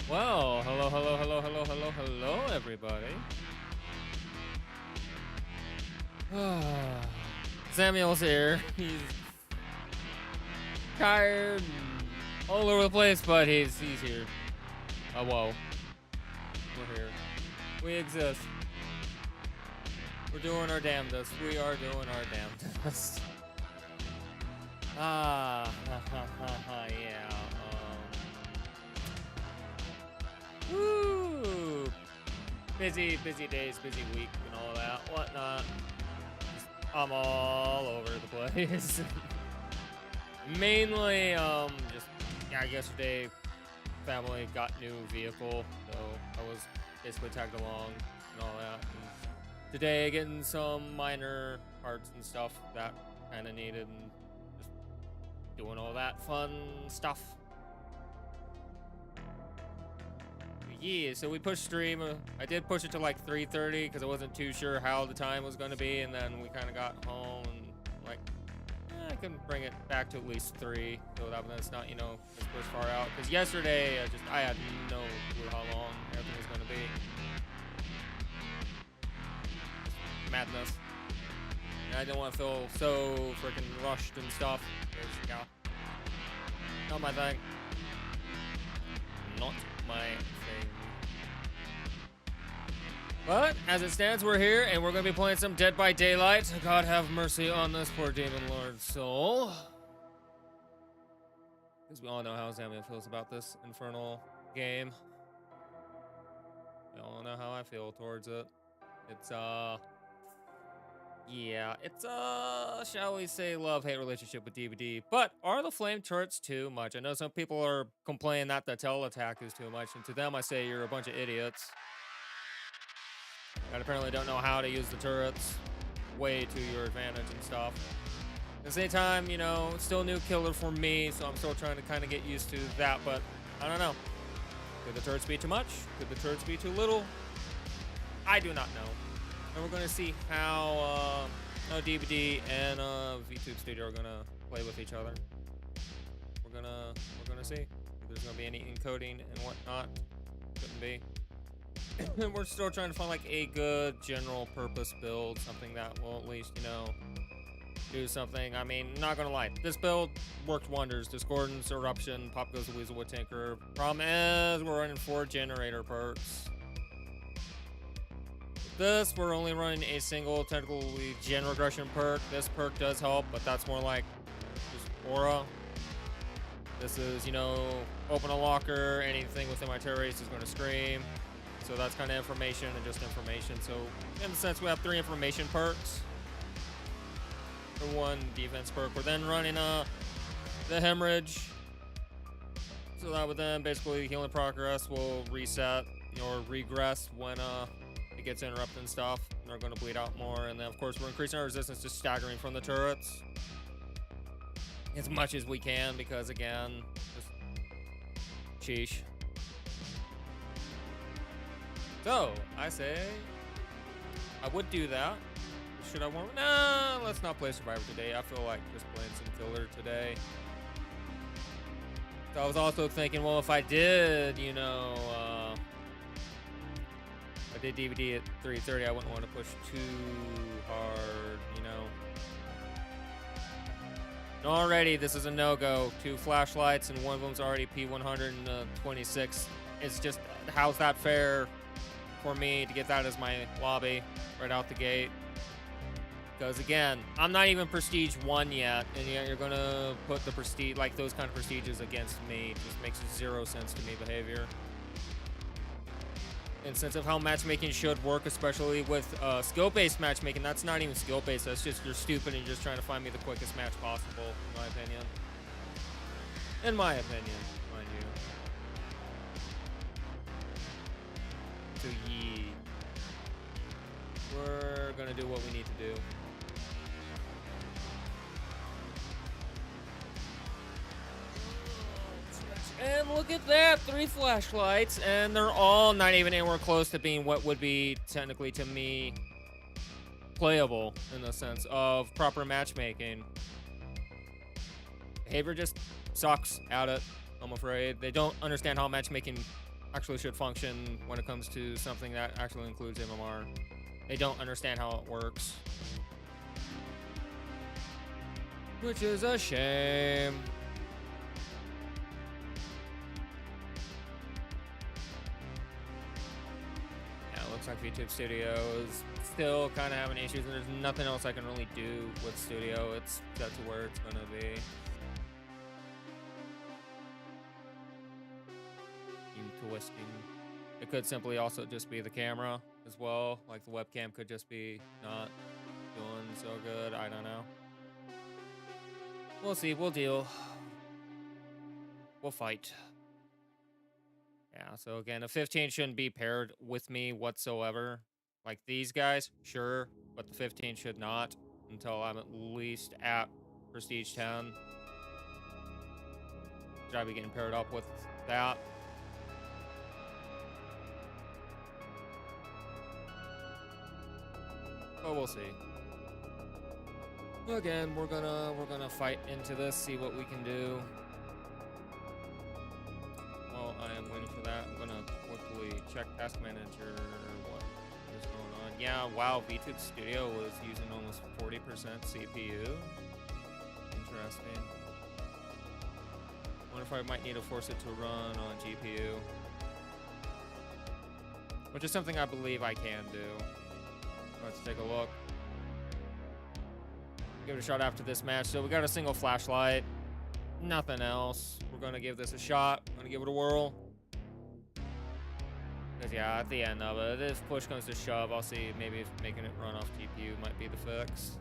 Well, hello, everybody. Samuel's here. He's tired and all over the place, but he's here. Oh, whoa. We're here. We exist. We're doing our damnedest. We are doing our damnedest. Yeah. Woo! Busy days, busy week, and all that, whatnot. I'm all over the place. Mainly, yesterday, family got new vehicle, so I was basically tagged along and all that. And today, getting some minor parts and stuff that kind of needed, and just doing all that fun stuff. Yeah, so we pushed stream. I did push it to like 3:30 because I wasn't too sure how the time was going to be, and then we kind of got home and like, I can bring it back to at least 3, so that's not, as pushed far out. Because yesterday, I had no clue how long everything was going to be. Madness. And I didn't want to feel so freaking rushed and stuff. Yeah, not my thing. Not my thing. But as it stands, we're here and we're going to be playing some Dead by Daylight. God have mercy on this poor demon lord's soul. Because we all know how Zamiel feels about this infernal game. We all know how I feel towards it. It's shall we say, love-hate relationship with DVD. But are the flame turrets too much? I know some people are complaining that the tail attack is too much, and to them I say you're a bunch of idiots that apparently don't know how to use the turrets way to your advantage and stuff. At the same time, it's still a new killer for me, so I'm still trying to kind of get used to that, but I don't know. Could the turrets be too much? Could the turrets be too little? I do not know. And we're going to see how DVD and VTuber Studio are going to play with each other. We're gonna see if there's going to be any encoding and whatnot. Couldn't be. And we're still trying to find like a good general purpose build, something that will at least, do something. I mean, not gonna lie, this build worked wonders. Discordance, Eruption, Pop Goes the Weasel, Wood Tinker. Problem is, we're running 4 generator perks. This, we're only running a single technically gen regression perk. This perk does help, but that's more like just aura. This is, open a locker, anything within my terror race is going to scream. So that's kind of information and just information. So in a sense, we have 3 information perks for 1 defense perk. We're then running the hemorrhage. So that would then basically healing progress will reset or regress when it gets interrupted and stuff. And they're going to bleed out more. And then of course we're increasing our resistance to staggering from the turrets as much as we can, because again, just sheesh. So, I say, I would do that. Should I warm? Nah, let's not play Survivor today. I feel like just playing some filler today. So I was also thinking, well, if I did, I did DVD at 3:30, I wouldn't want to push too hard, Already, this is a no-go. 2 flashlights, and one of them's already P126. It's just, how's that fair for me to get that as my lobby right out the gate? Because again, I'm not even prestige 1 yet, and yet you're gonna put the prestige, like those kind of prestiges against me. It just makes 0 sense to me behavior. In sense of how matchmaking should work, especially with skill-based matchmaking. That's not even skill-based, that's just you're stupid and you're just trying to find me the quickest match possible, in my opinion. In my opinion, mind you. So yeah, we're gonna do what we need to do. And look at that, 3 flashlights, and they're all not even anywhere close to being what would be technically to me playable in the sense of proper matchmaking. Behavior just sucks at it, I'm afraid. They don't understand how matchmaking actually should function when it comes to something that actually includes MMR. They don't understand how it works, which is a shame. Yeah, it looks like VTuber Studio is still kind of having issues, and there's nothing else I can really do with Studio. It's set to where it's gonna be. Twisting. It could simply also just be the camera as well. Like the webcam could just be not doing so good. I don't know. We'll see. We'll deal. We'll fight. Yeah, so again, a 15 shouldn't be paired with me whatsoever. Like these guys, sure, but the 15 should not until I'm at least at Prestige 10. Should I be getting paired up with that? But we'll see. Again, we're gonna fight into this, see what we can do. While I am waiting for that, I'm gonna quickly check Task Manager. What is going on? Yeah, wow, VTuber Studio was using almost 40% CPU. Interesting. Wonder if I might need to force it to run on GPU, which is something I believe I can do. Let's take a look. Give it a shot after this match. So we got a single flashlight. Nothing else. We're going to give this a shot. I'm going to give it a whirl. Because, yeah, at the end of it, if push comes to shove, I'll see maybe if making it run off GPU might be the fix.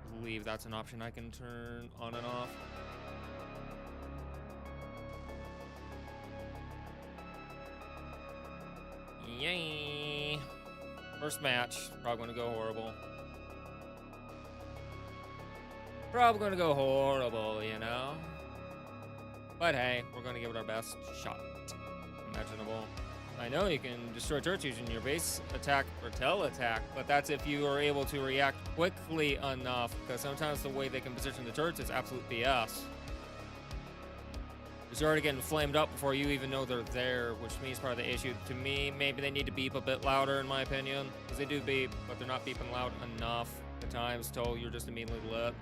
I believe that's an option I can turn on and off. Yay! First match, probably gonna go horrible. Probably gonna go horrible, you know? But hey, we're gonna give it our best shot imaginable. I know you can destroy turrets using your base attack or tail attack, but that's if you are able to react quickly enough, because sometimes the way they can position the turrets is absolute BS. You're already getting flamed up before you even know they're there, which means part of the issue. To me, maybe they need to beep a bit louder, in my opinion, because they do beep, but they're not beeping loud enough at times till you're just immediately lit.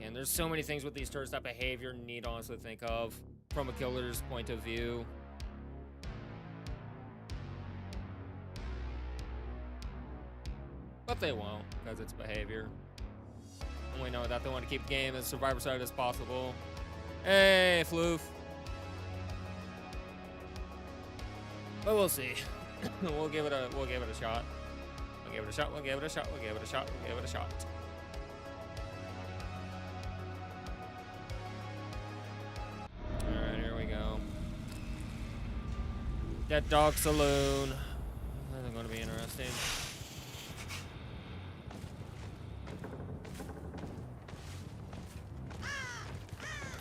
And there's so many things with these turrets that behavior need to honestly think of from a killer's point of view. But they won't, because it's behavior. We know that they want to keep the game as survivor side as possible. Hey, Floof. But we'll see. We'll give it a shot. We'll give it a shot. We'll give it a shot. We'll give it a shot. We'll give it a shot. Alright, here we go. Dead Dog Saloon. That's going to be interesting.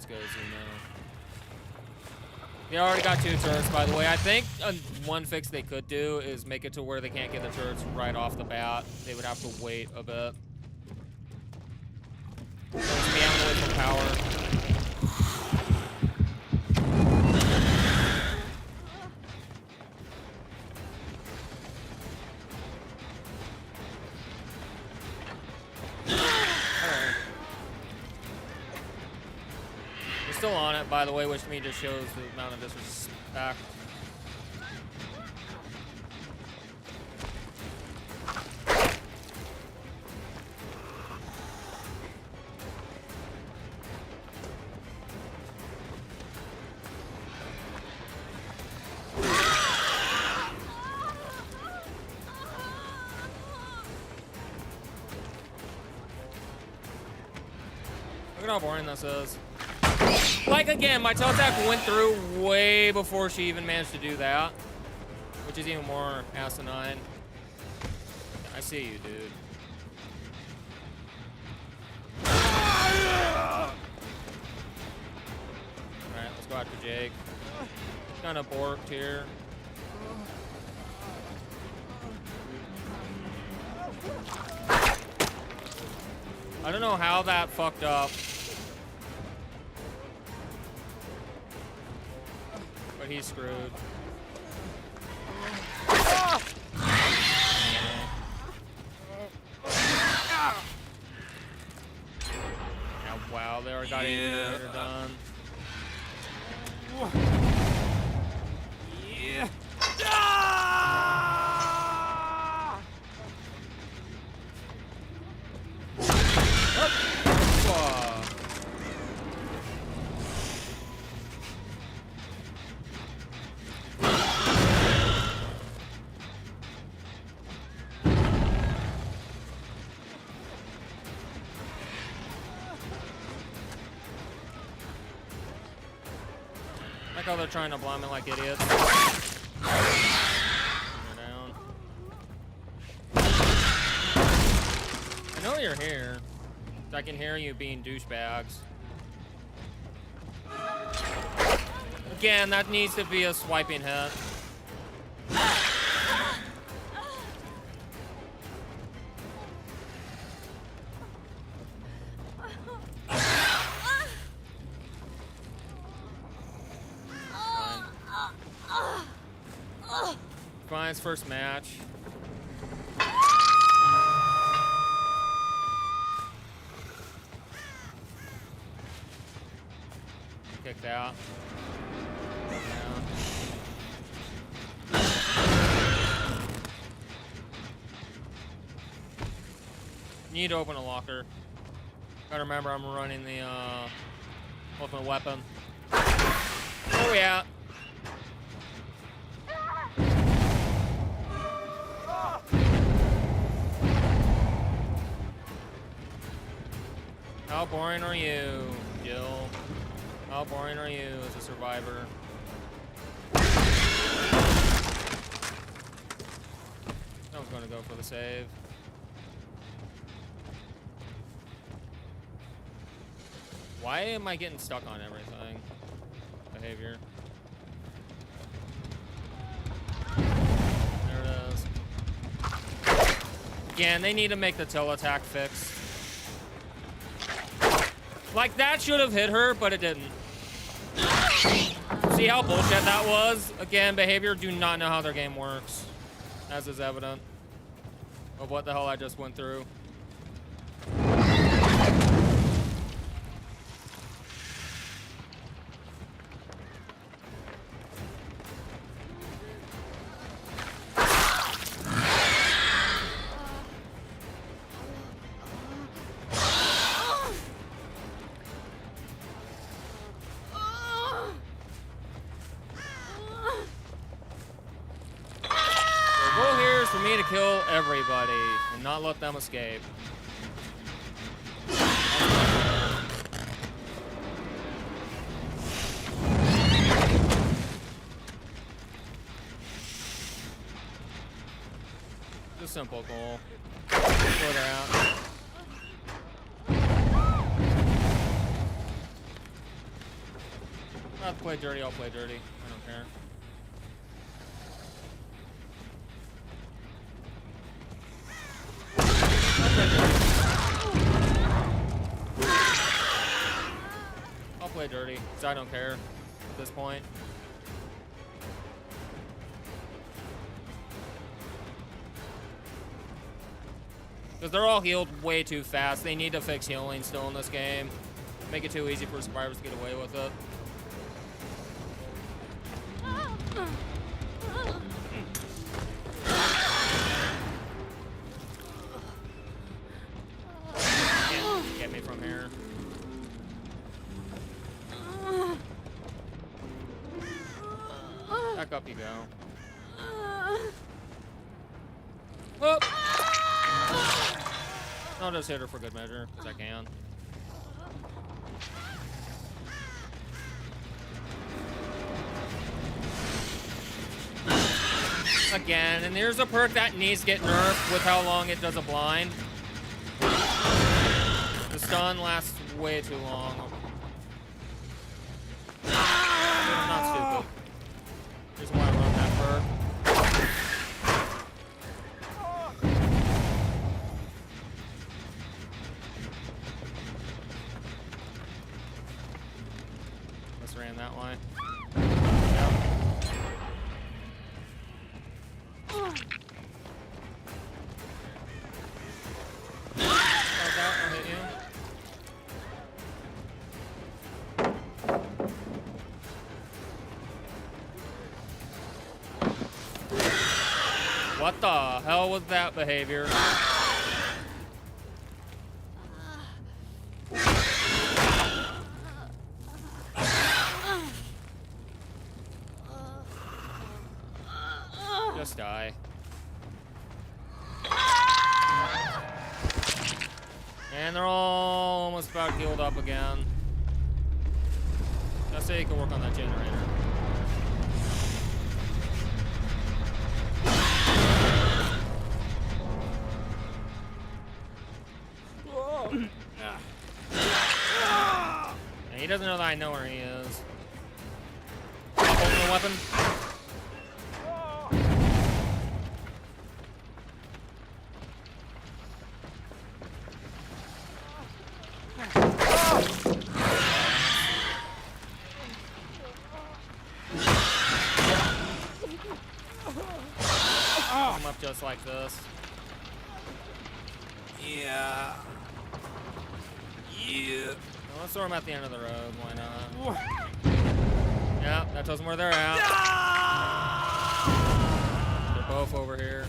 Go Zemo. They already got 2 turrets, by the way. I think one fix they could do is make it to where they can't get the turrets right off the bat. They would have to wait a bit. So it's me having to wait for power. Still on it, by the way, which to me just shows the amount of disrespect. Look at how boring this is. Like, again, my tail attack went through way before she even managed to do that, which is even more asinine. I see you, dude. Alright, let's go after Jake. Kind of borked here. I don't know how that fucked up. But he's screwed. Yeah, wow, they already got it done. Yeah. Like how they're trying to blind me like idiots. You're down. I know you're here. I can hear you being douchebags. Again, that needs to be a swiping hit. Fine, it's first match. Kicked out. Need to open a locker. Gotta remember I'm running the ultimate weapon. Where we at? How boring are you, Jill? How boring are you as a survivor? I was gonna go for the save. Why am I getting stuck on everything? Behavior. There it is. Again, they need to make the tilt attack fixed. Like, that should have hit her, but it didn't. See how bullshit that was? Again, behavior do not know how their game works. As is evident of what the hell I just went through. For me to kill everybody and not let them escape. It's a simple goal. Throw her out. I'll play dirty, I'll play dirty. I don't care. I'll play dirty, because I don't care at this point. Because they're all healed way too fast. They need to fix healing still in this game. Make it too easy for survivors to get away with it. Get me from here. Back up you go. Whoop! I'll just hit her for good measure, because I can. Again, and there's a perk that needs to get nerfed with how long it does a blind. The stun lasts way too long. I'm not stupid. Here's why I run that perk. What the hell was that behavior? Just die. And they're all almost about healed up again. Just so you can work on that generator. And he doesn't know that I know where he is. Holding the weapon. I'm up just like this. Yeah. Yeah. Well, let's throw them at the end of the road. Why not? Yeah, that tells them where they're at. They're both over here.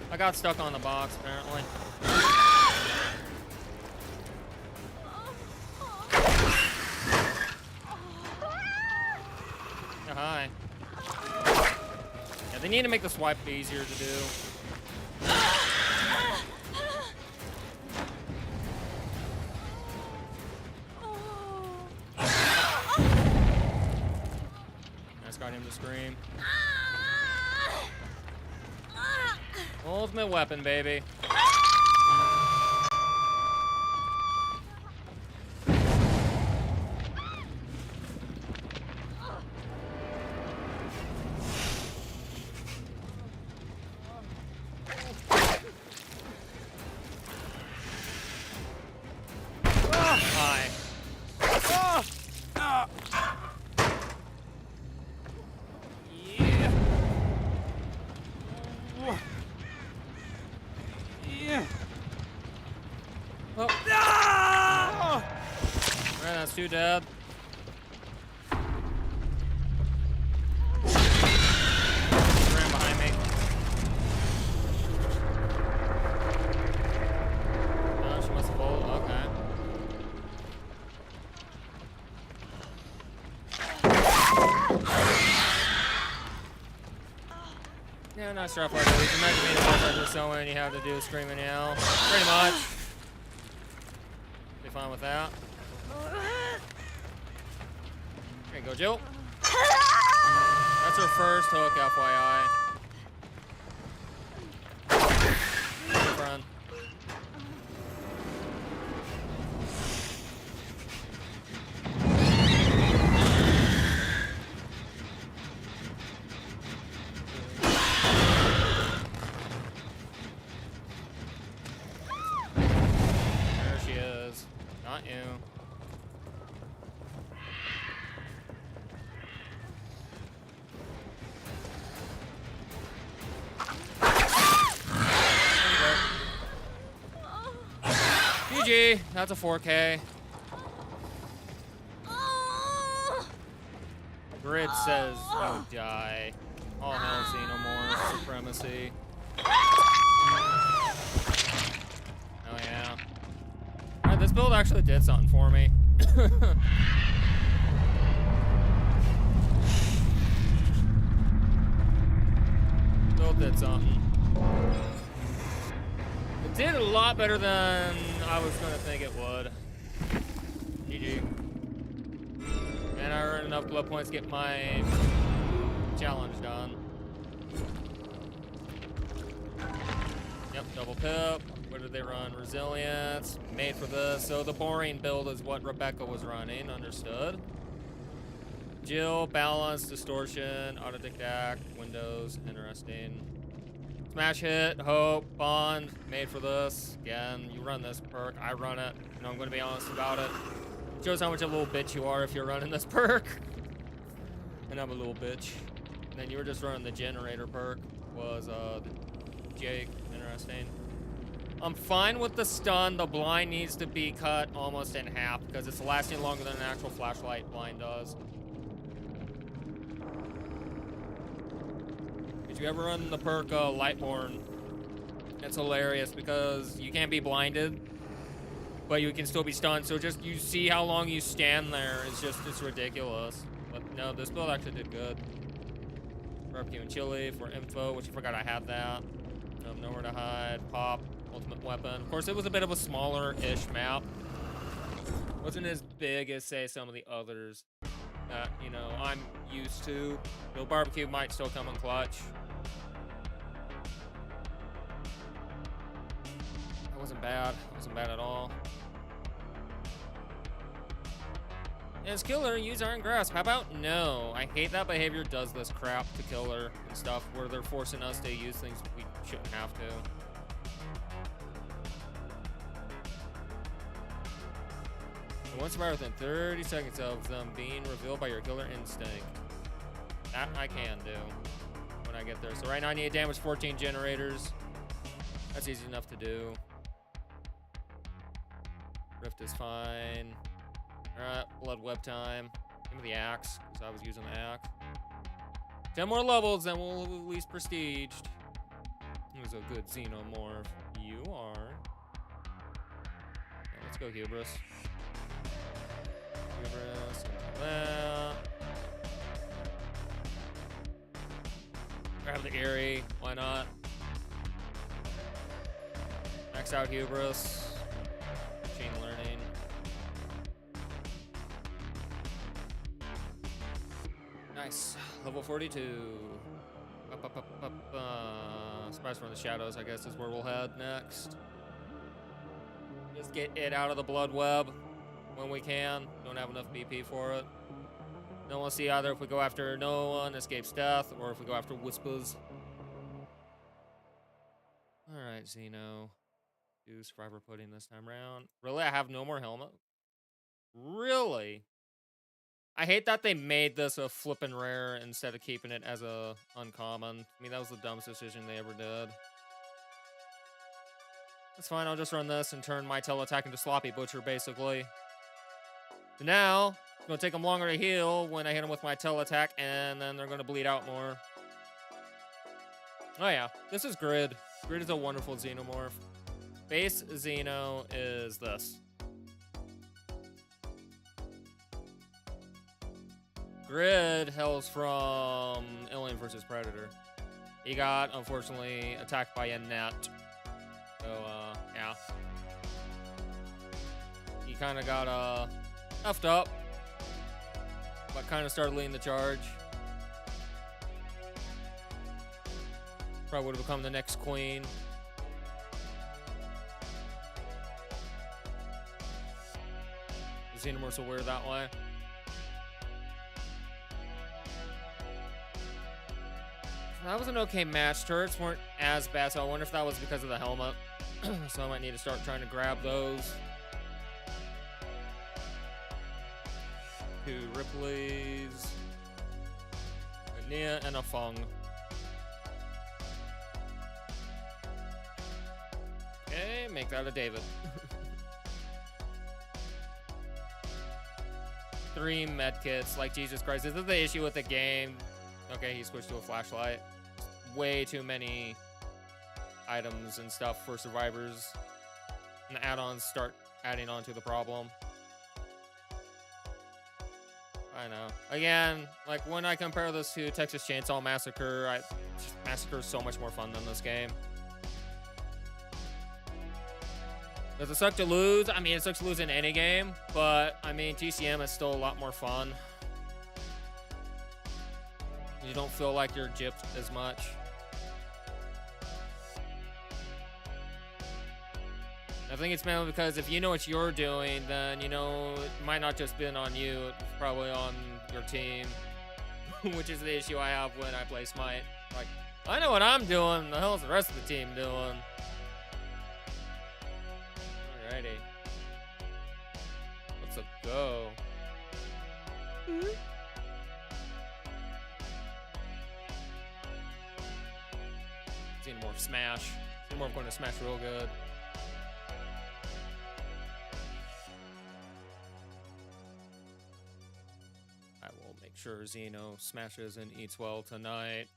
I got stuck on the box, apparently. Oh, hi. Yeah, they need to make the swipe easier to do. I just got him to scream. Ultimate weapon, baby. Hi. Oh. No! Alright, that's two dead. Ran behind me. Oh, she must have pulled. Okay. Yeah, not sure if I do. Imagine being a boss like this, so when you have to do a scream and yell. Pretty much. Be fine with that. There you go, Jill. That's her first hook, FYI. Good friend. There she is. Not you. GG. That's a 4K. Grid says you die. All hell, Xenomorph supremacy. Oh yeah. Alright, this build actually did something for me. Build did something. It did a lot better than I was gonna think it would. GG. And I earned enough blood points to get my challenge done. Yep, double pip. What did they run? Resilience. Made for this. So the boring build is what Rebecca was running. Understood. Jill, balance, distortion, autodidact, Windows. Interesting. Smash hit, hope, bond, made for this. Again, you run this perk, I run it. You know, I'm gonna be honest about it. Shows how much of a little bitch you are if you're running this perk. And I'm a little bitch. And then you were just running the generator perk. Was the Jake. Interesting. I'm fine with the stun. The blind needs to be cut almost in half because it's lasting longer than an actual flashlight blind does. Did you ever run the perk Lightborn? It's hilarious because you can't be blinded, but you can still be stunned. So just you see how long you stand there. It's ridiculous. But no, this build actually did good. Barbecue and chili for info, which I forgot I had that. Nowhere to hide. Pop. Ultimate weapon. Of course, it was a bit of a smaller-ish map. Wasn't as big as, say, some of the others that, you know, I'm used to. Though barbecue might still come in clutch. That wasn't bad. It wasn't bad at all. As killer, use Iron Grasp. How about no? I hate that behavior does this crap to killer and stuff where they're forcing us to use things we shouldn't have to. One survivor within 30 seconds of them being revealed by your killer instinct. That I can do when I get there. So right now I need damage 14 generators. That's easy enough to do. Rift is fine. Alright, blood web time. Give me the axe, because I was using the axe. 10 more levels, then we'll at least prestiged. Who's a good xenomorph? You are. Okay, let's go Hubris. Hubris, and that. Grab the Eerie, why not? Max out Hubris. Machine learning. Nice. Level 42. Spies from the Shadows, I guess, is where we'll head next. Just get it out of the blood web when we can. Don't have enough BP for it. Then we'll see either if we go after no one escapes death or if we go after Whispers. Alright, Xeno. Do survivor pudding this time around. Really? I have no more helmet? Really? I hate that they made this a flippin' rare instead of keeping it as a uncommon. I mean, that was the dumbest decision they ever did. That's fine, I'll just run this and turn my tail attack into Sloppy Butcher, basically. So now, it's gonna take them longer to heal when I hit them with my tail attack, and then they're gonna bleed out more. Oh yeah, this is Grid. Grid is a wonderful xenomorph. Base Xeno is this. Grid hails from Alien vs. Predator. He got, unfortunately, attacked by a net. So, yeah. He kind of got, effed up. But kind of started leading the charge. Probably would have become the next queen. The Xenomorphs are weird that way. That was an okay match. Turrets weren't as bad, so I wonder if that was because of the helmet. So I might need to start trying to grab those. 2 Ripley's. A Nia and a Fung. Okay, make that a David. 3 medkits, like Jesus Christ. This is the issue with the game. Okay, he switched to a flashlight. Way too many items and stuff for survivors. And the add-ons start adding on to the problem. I know. Again, like when I compare this to Texas Chainsaw Massacre, Massacre is so much more fun than this game. Does it suck to lose? I mean, it sucks to lose in any game, but I mean, TCM is still a lot more fun. You don't feel like you're gypped as much. I think it's mainly because if you know what you're doing, then you know it might not just been on you, it's probably on your team. Which is the issue I have when I play Smite. Like, I know what I'm doing. The hell's the rest of the team doing? Alrighty. Let's go. See more smash. See more going to smash real good. I will make sure Zeno smashes and eats well tonight.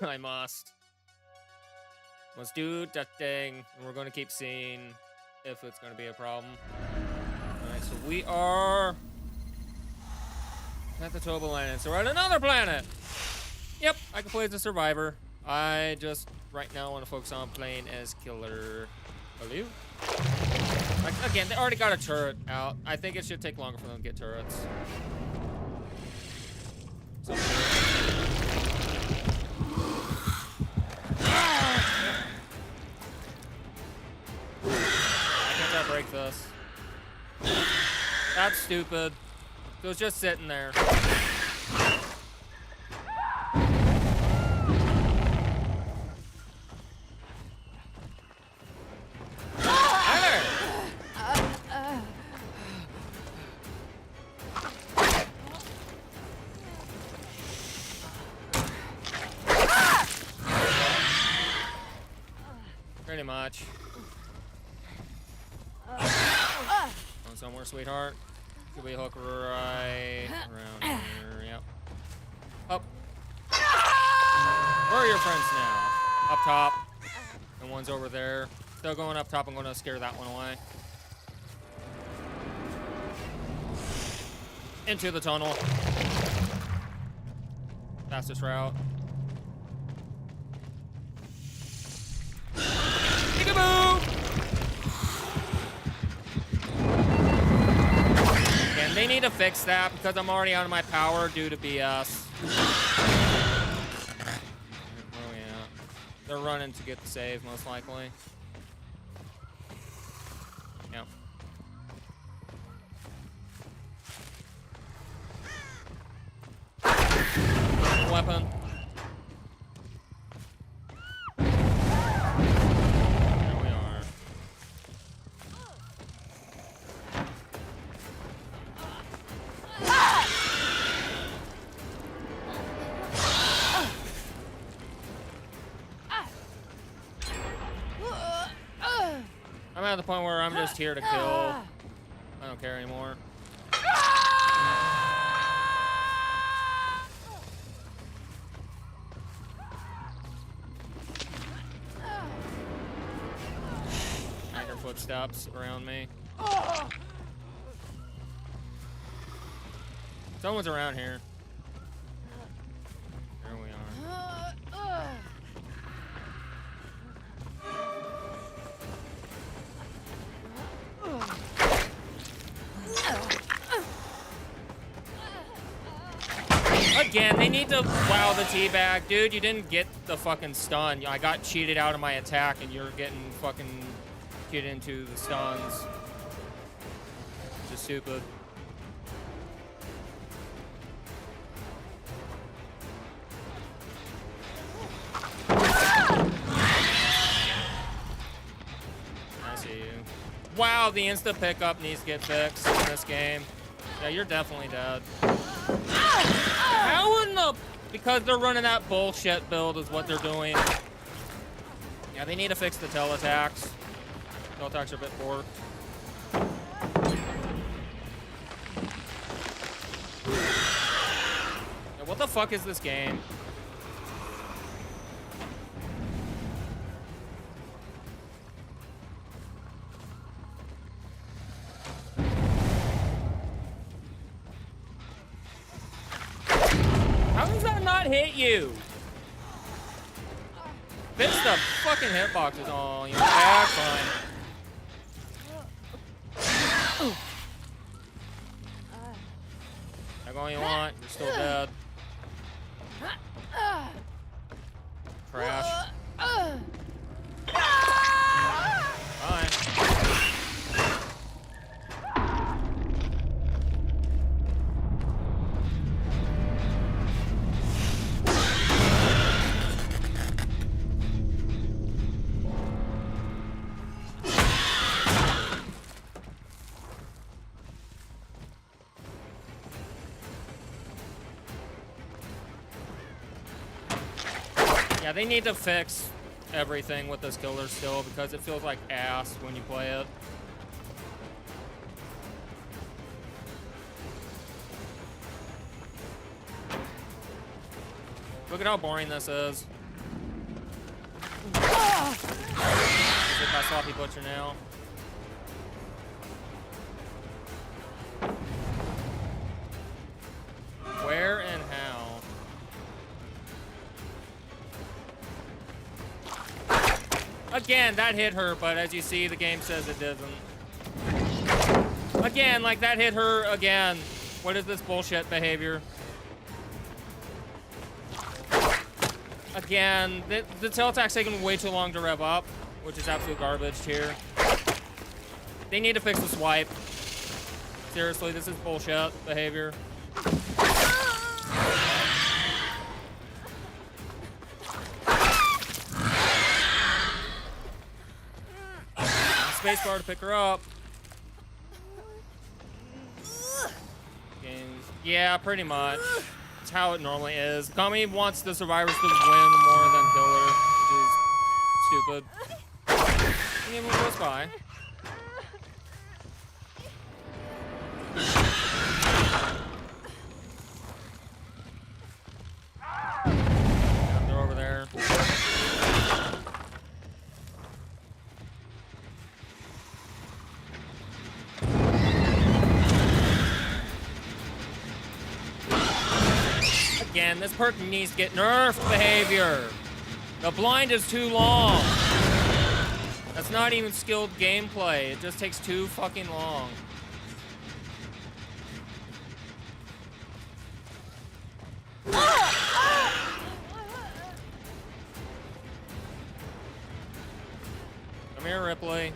I must. Let's do that thing, and we're going to keep seeing if it's going to be a problem. Alright, so we are at the Toba planet. So we're at another planet. Yep, I can play as a survivor. I just right now want to focus on playing as killer. Hello? Like, again, they already got a turret out. I think it should take longer for them to get turrets. So, I can't try to break this. That's stupid. It was just sitting there. Pretty much. Going somewhere, sweetheart. Could we hook right around here? Yep. Up. Where are your friends now? Up top. And one's over there. Still going up top. I'm going to scare that one away. Into the tunnel. Fastest route. Peekaboo! And they need to fix that because I'm already out of my power due to BS. Oh yeah. They're running to get the save, most likely. Yep. Weapon. There we are. I'm at the point where I'm just here to kill. I don't care anymore. Footsteps around me. Someone's around here. There we are. Again, they need to wow the teabag. Dude, you didn't get the fucking stun. I got cheated out of my attack and you're getting fucking get into the stuns. Just stupid. I see you. Wow, the insta pickup needs to get fixed in this game. Yeah, you're definitely dead. How in the... Because they're running that bullshit build is what they're doing. Yeah, they need to fix the tail attacks. Tail attacks are a bit poor. Yeah, what the fuck is this game? How does that not hit you? Fix the fucking hitboxes. Oh, you're back, fine. That's all you want. You're still dead. Crash. Fine. Yeah, they need to fix everything with this killer still because it feels like ass when you play it. Look at how boring this is. Hit by Sloppy Butcher now. Where and how? Again, that hit her, but as you see, the game says it doesn't. Again, like that hit her again. What is this bullshit behavior? Again, the tail attack's taking way too long to rev up, which is absolute garbage here. They need to fix the swipe. Seriously, this is bullshit behavior. Spacebar to pick her up. Games. Yeah, pretty much. It's how it normally is. Kami wants the survivors to win more than killer, which is stupid. The game goes by. They're over there. Again, this perk needs to get nerfed behavior. The blind is too long. That's not even skilled gameplay. It just takes too fucking long. Come here, Ripley.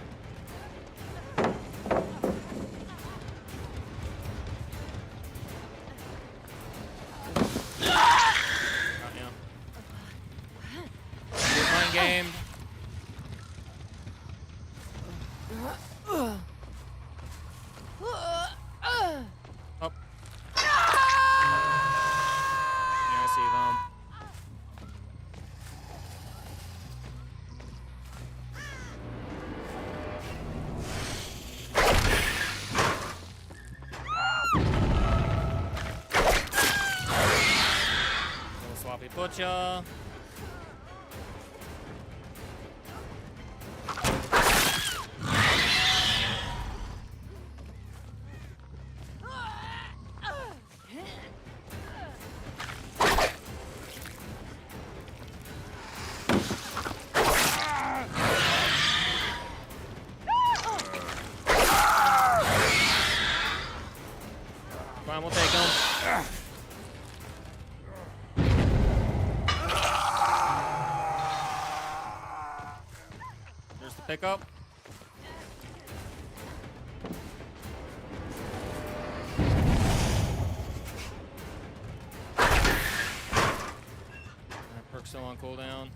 Game. Oh. Yeah, I see them. Little sloppy butcher. Fine, we'll take him. There's the pickup. That perk's still on cooldown.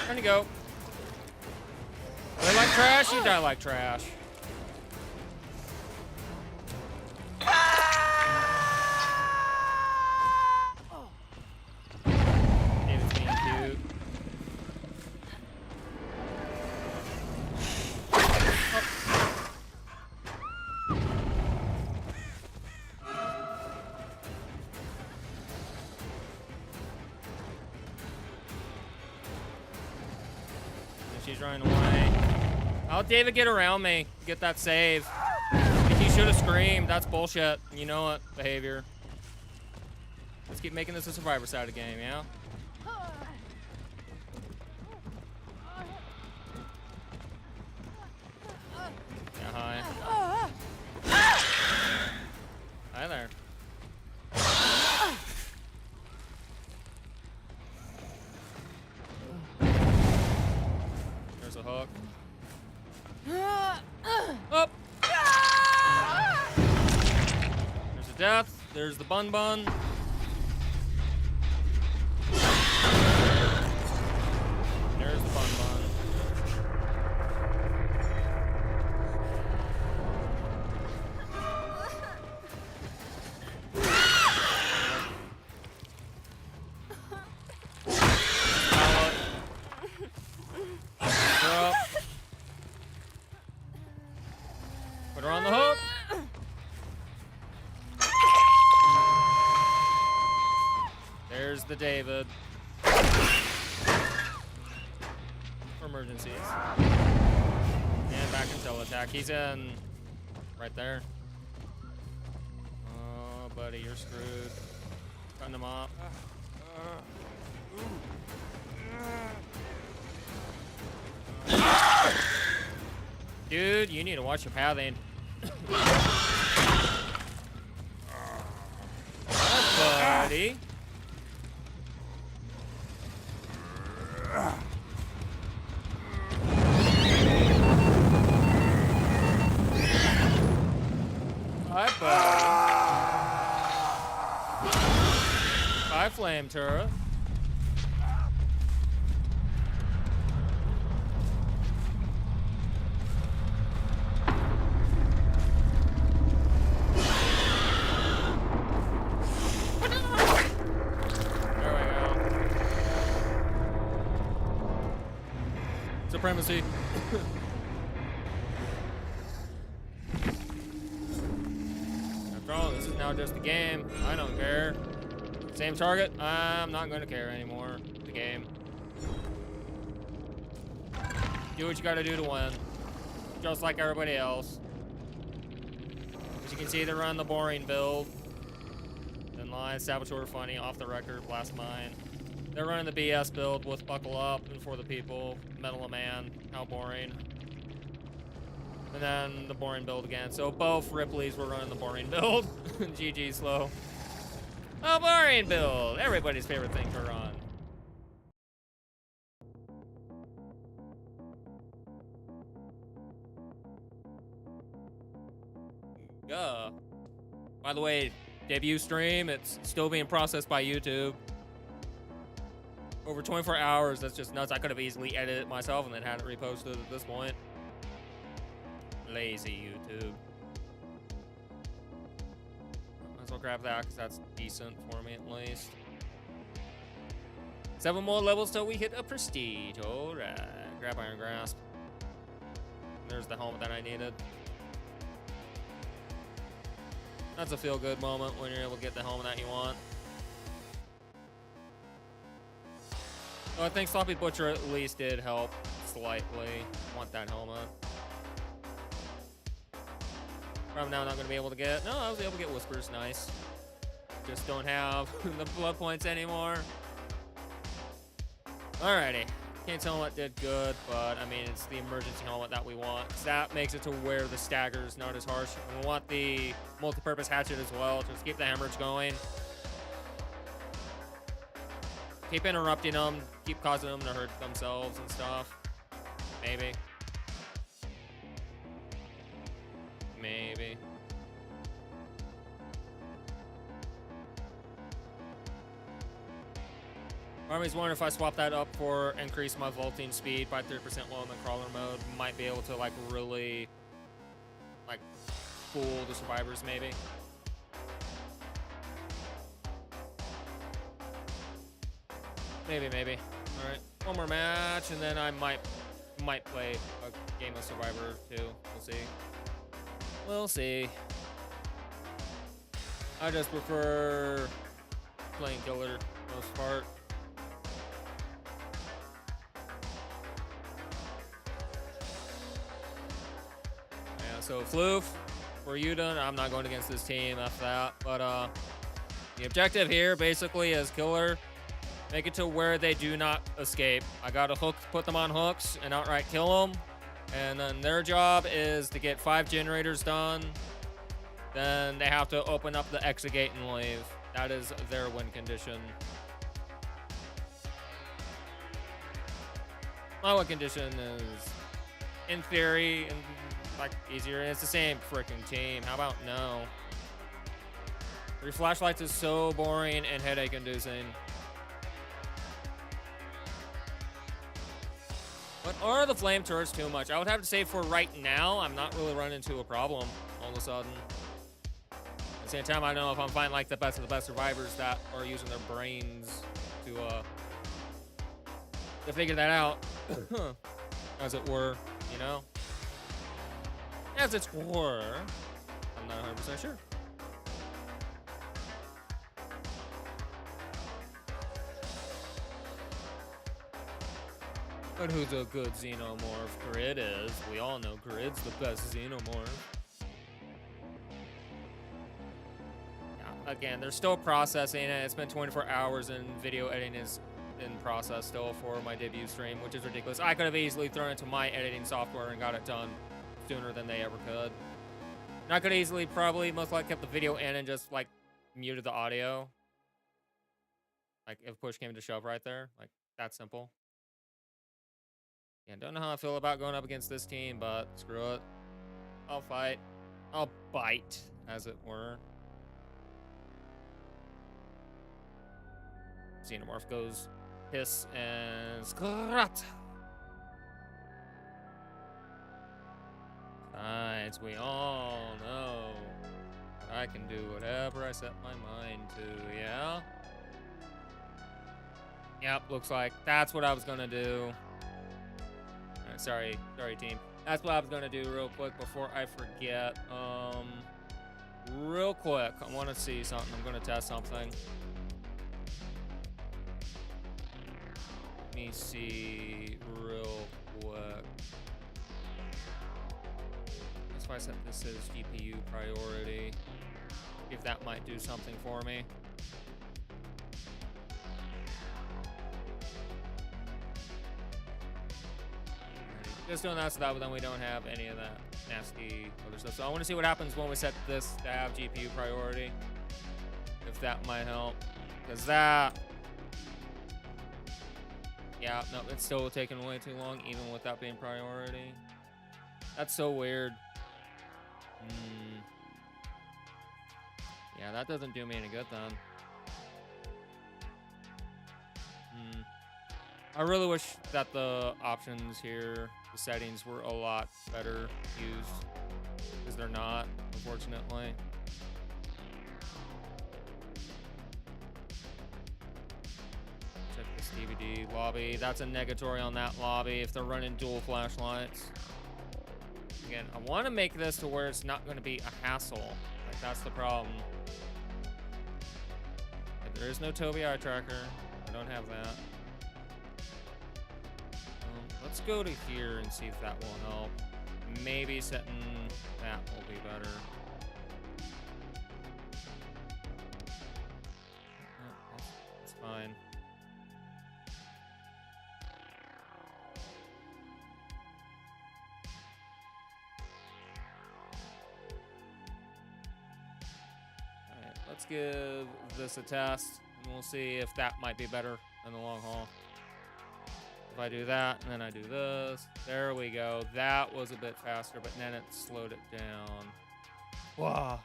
Turn to go. Play like trash, you die like trash. David's being cute. She's running away. How'd David get around me? Get that save. He should have screamed. That's bullshit. You know what? Behavior. Let's keep making this a survivor side of the game, yeah? Yeah, hi. Hi there. There's a hook. Up. There's a death. There's the bun bun. There's the bun bun. the David. For emergencies. And back until attack. He's in right there. Oh, buddy, you're screwed. Cutting him off. Dude, you need to watch your pathing. Buddy. Hi, buddy. Hi, Flame Turret. Supremacy. After all, this is now just a game. I don't care. Same target. I'm not going to care anymore. The game. Do what you got to do to win. Just like everybody else. As you can see, they're running the boring build. Then line, saboteur, funny, off the record, blast mine. They're running the BS build with buckle up and for the people, metal a man, how boring. And then the boring build again. So both Ripley's were running the boring build. GG slow. Oh, boring build. Everybody's favorite thing to run. Yeah. By the way, debut stream, it's still being processed by YouTube. Over 24 hours, that's just nuts. I could have easily edited it myself and then had it reposted at this point. Lazy YouTube. Might as well grab that because that's decent for me at least. 7 more levels till we hit a prestige. Alright. Grab Iron Grasp. There's the helmet that I needed. That's a feel-good moment when you're able to get the helmet that you want. So I think Sloppy Butcher at least did help slightly. Want that helmet. Probably now not going to be able to get... No, I was able to get Whispers. Nice. Just don't have the blood points anymore. Alrighty. Kane's helmet did good, but I mean, it's the emergency helmet that we want. So that makes it to where the stagger's not as harsh. And we want the multi-purpose hatchet as well. Just keep the hemorrhage going. Keep interrupting them. Keep causing them to hurt themselves and stuff. Maybe. Maybe. Army's wondering if I swap that up for increase my vaulting speed by 30% while in the crawler mode, might be able to like really like fool the survivors maybe. Maybe. All right, one more match, and then I might play a game of Survivor too. We'll see. I just prefer playing killer most part. Yeah, so Floof, for you done. I'm not going against this team after that, but the objective here basically is killer. Make it to where they do not escape. I got to put them on hooks and outright kill them. And then their job is to get 5 generators done. Then they have to open up the exit gate and leave. That is their win condition. My win condition is, in theory, like easier. It's the same freaking team. How about no? 3 flashlights is so boring and headache-inducing. But are the flame turrets too much? I would have to say for right now, I'm not really running into a problem all of a sudden. At the same time, I don't know if I'm finding like the best of the best survivors that are using their brains to figure that out, as it were, you know? As it were. I'm not 100% sure. But who's a good xenomorph? Grid is. We all know Grid's the best xenomorph. Yeah, again, they're still processing it. It's been 24 hours and video editing is in process still for my debut stream, which is ridiculous. I could have easily thrown it to my editing software and got it done sooner than they ever could. And I could easily probably most likely kept the video in and just like muted the audio. Like if push came to shove right there. Like that simple. Yeah, don't know how I feel about going up against this team, but screw it. I'll fight. I'll bite, as it were. Xenomorph goes hiss and skrat. Besides, we all know that I can do whatever I set my mind to, yeah? Yep, looks like that's what I was gonna do. Sorry, team. That's what I was gonna do real quick before I forget. Real quick, I want to see something. I'm gonna test something. Let me see real quick. That's why I set this as GPU priority. If that might do something for me. Just doing that so that then we don't have any of that nasty other stuff. So I want to see what happens when we set this to have GPU priority. If that might help. Because that... Yeah, no, it's still taking way too long, even with that being priority. That's so weird. Yeah, that doesn't do me any good then. I really wish that the options here, the settings, were a lot better used. Because they're not, unfortunately. Check this DVD lobby. That's a negatory on that lobby if they're running dual flashlights. Again, I want to make this to where it's not going to be a hassle. Like, that's the problem. But there is no Toby eye tracker. I don't have that. Let's go to here and see if that will help. Maybe setting that will be better. That's fine. Alright, let's give this a test, and we'll see if that might be better in the long haul. If I do that, and then I do this, there we go. That was a bit faster, but then it slowed it down. Wow.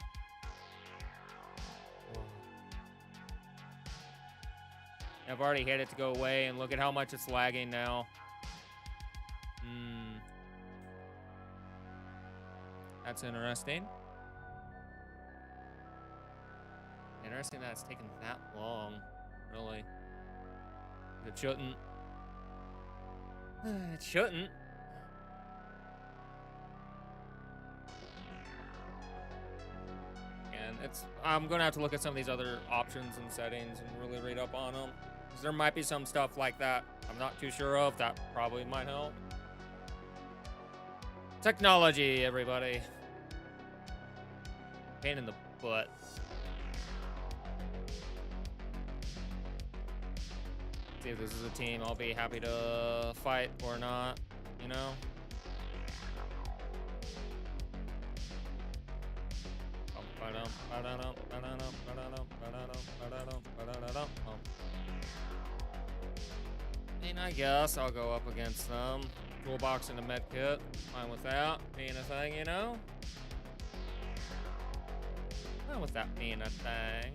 I've already hit it to go away, and look at how much it's lagging now. That's interesting. Interesting that it's taken that long, really. It shouldn't. It shouldn't. And I'm gonna have to look at some of these other options and settings and really read up on them. Because there might be some stuff like that I'm not too sure of that probably might help. Technology, everybody. Pain in the butt. See if this is a team I'll be happy to fight or not, you know? I mean, I guess I'll go up against them. Toolbox and a med kit. Fine with that being a thing, you know? Fine with that being a thing.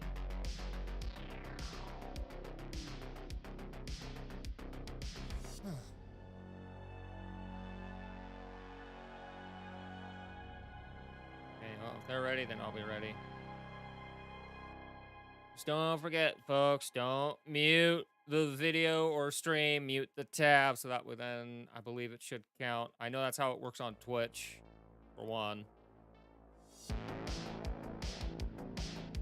If they're ready, then I'll be ready. Just don't forget, folks, don't mute the video or stream. Mute the tab, so that would then, I believe it should count. I know that's how it works on Twitch, for one.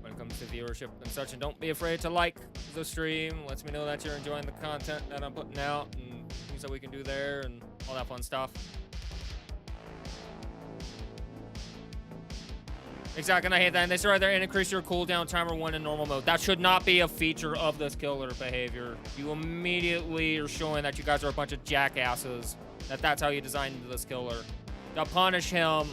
When it comes to viewership and such, and don't be afraid to like the stream. Lets me know that you're enjoying the content that I'm putting out, and that we can do there and all that fun stuff. Exactly, and I hate that. And they say right there, and increase your cooldown timer 1 in normal mode. That should not be a feature of this killer behavior. You immediately are showing that you guys are a bunch of jackasses. That's how you designed this killer. To punish him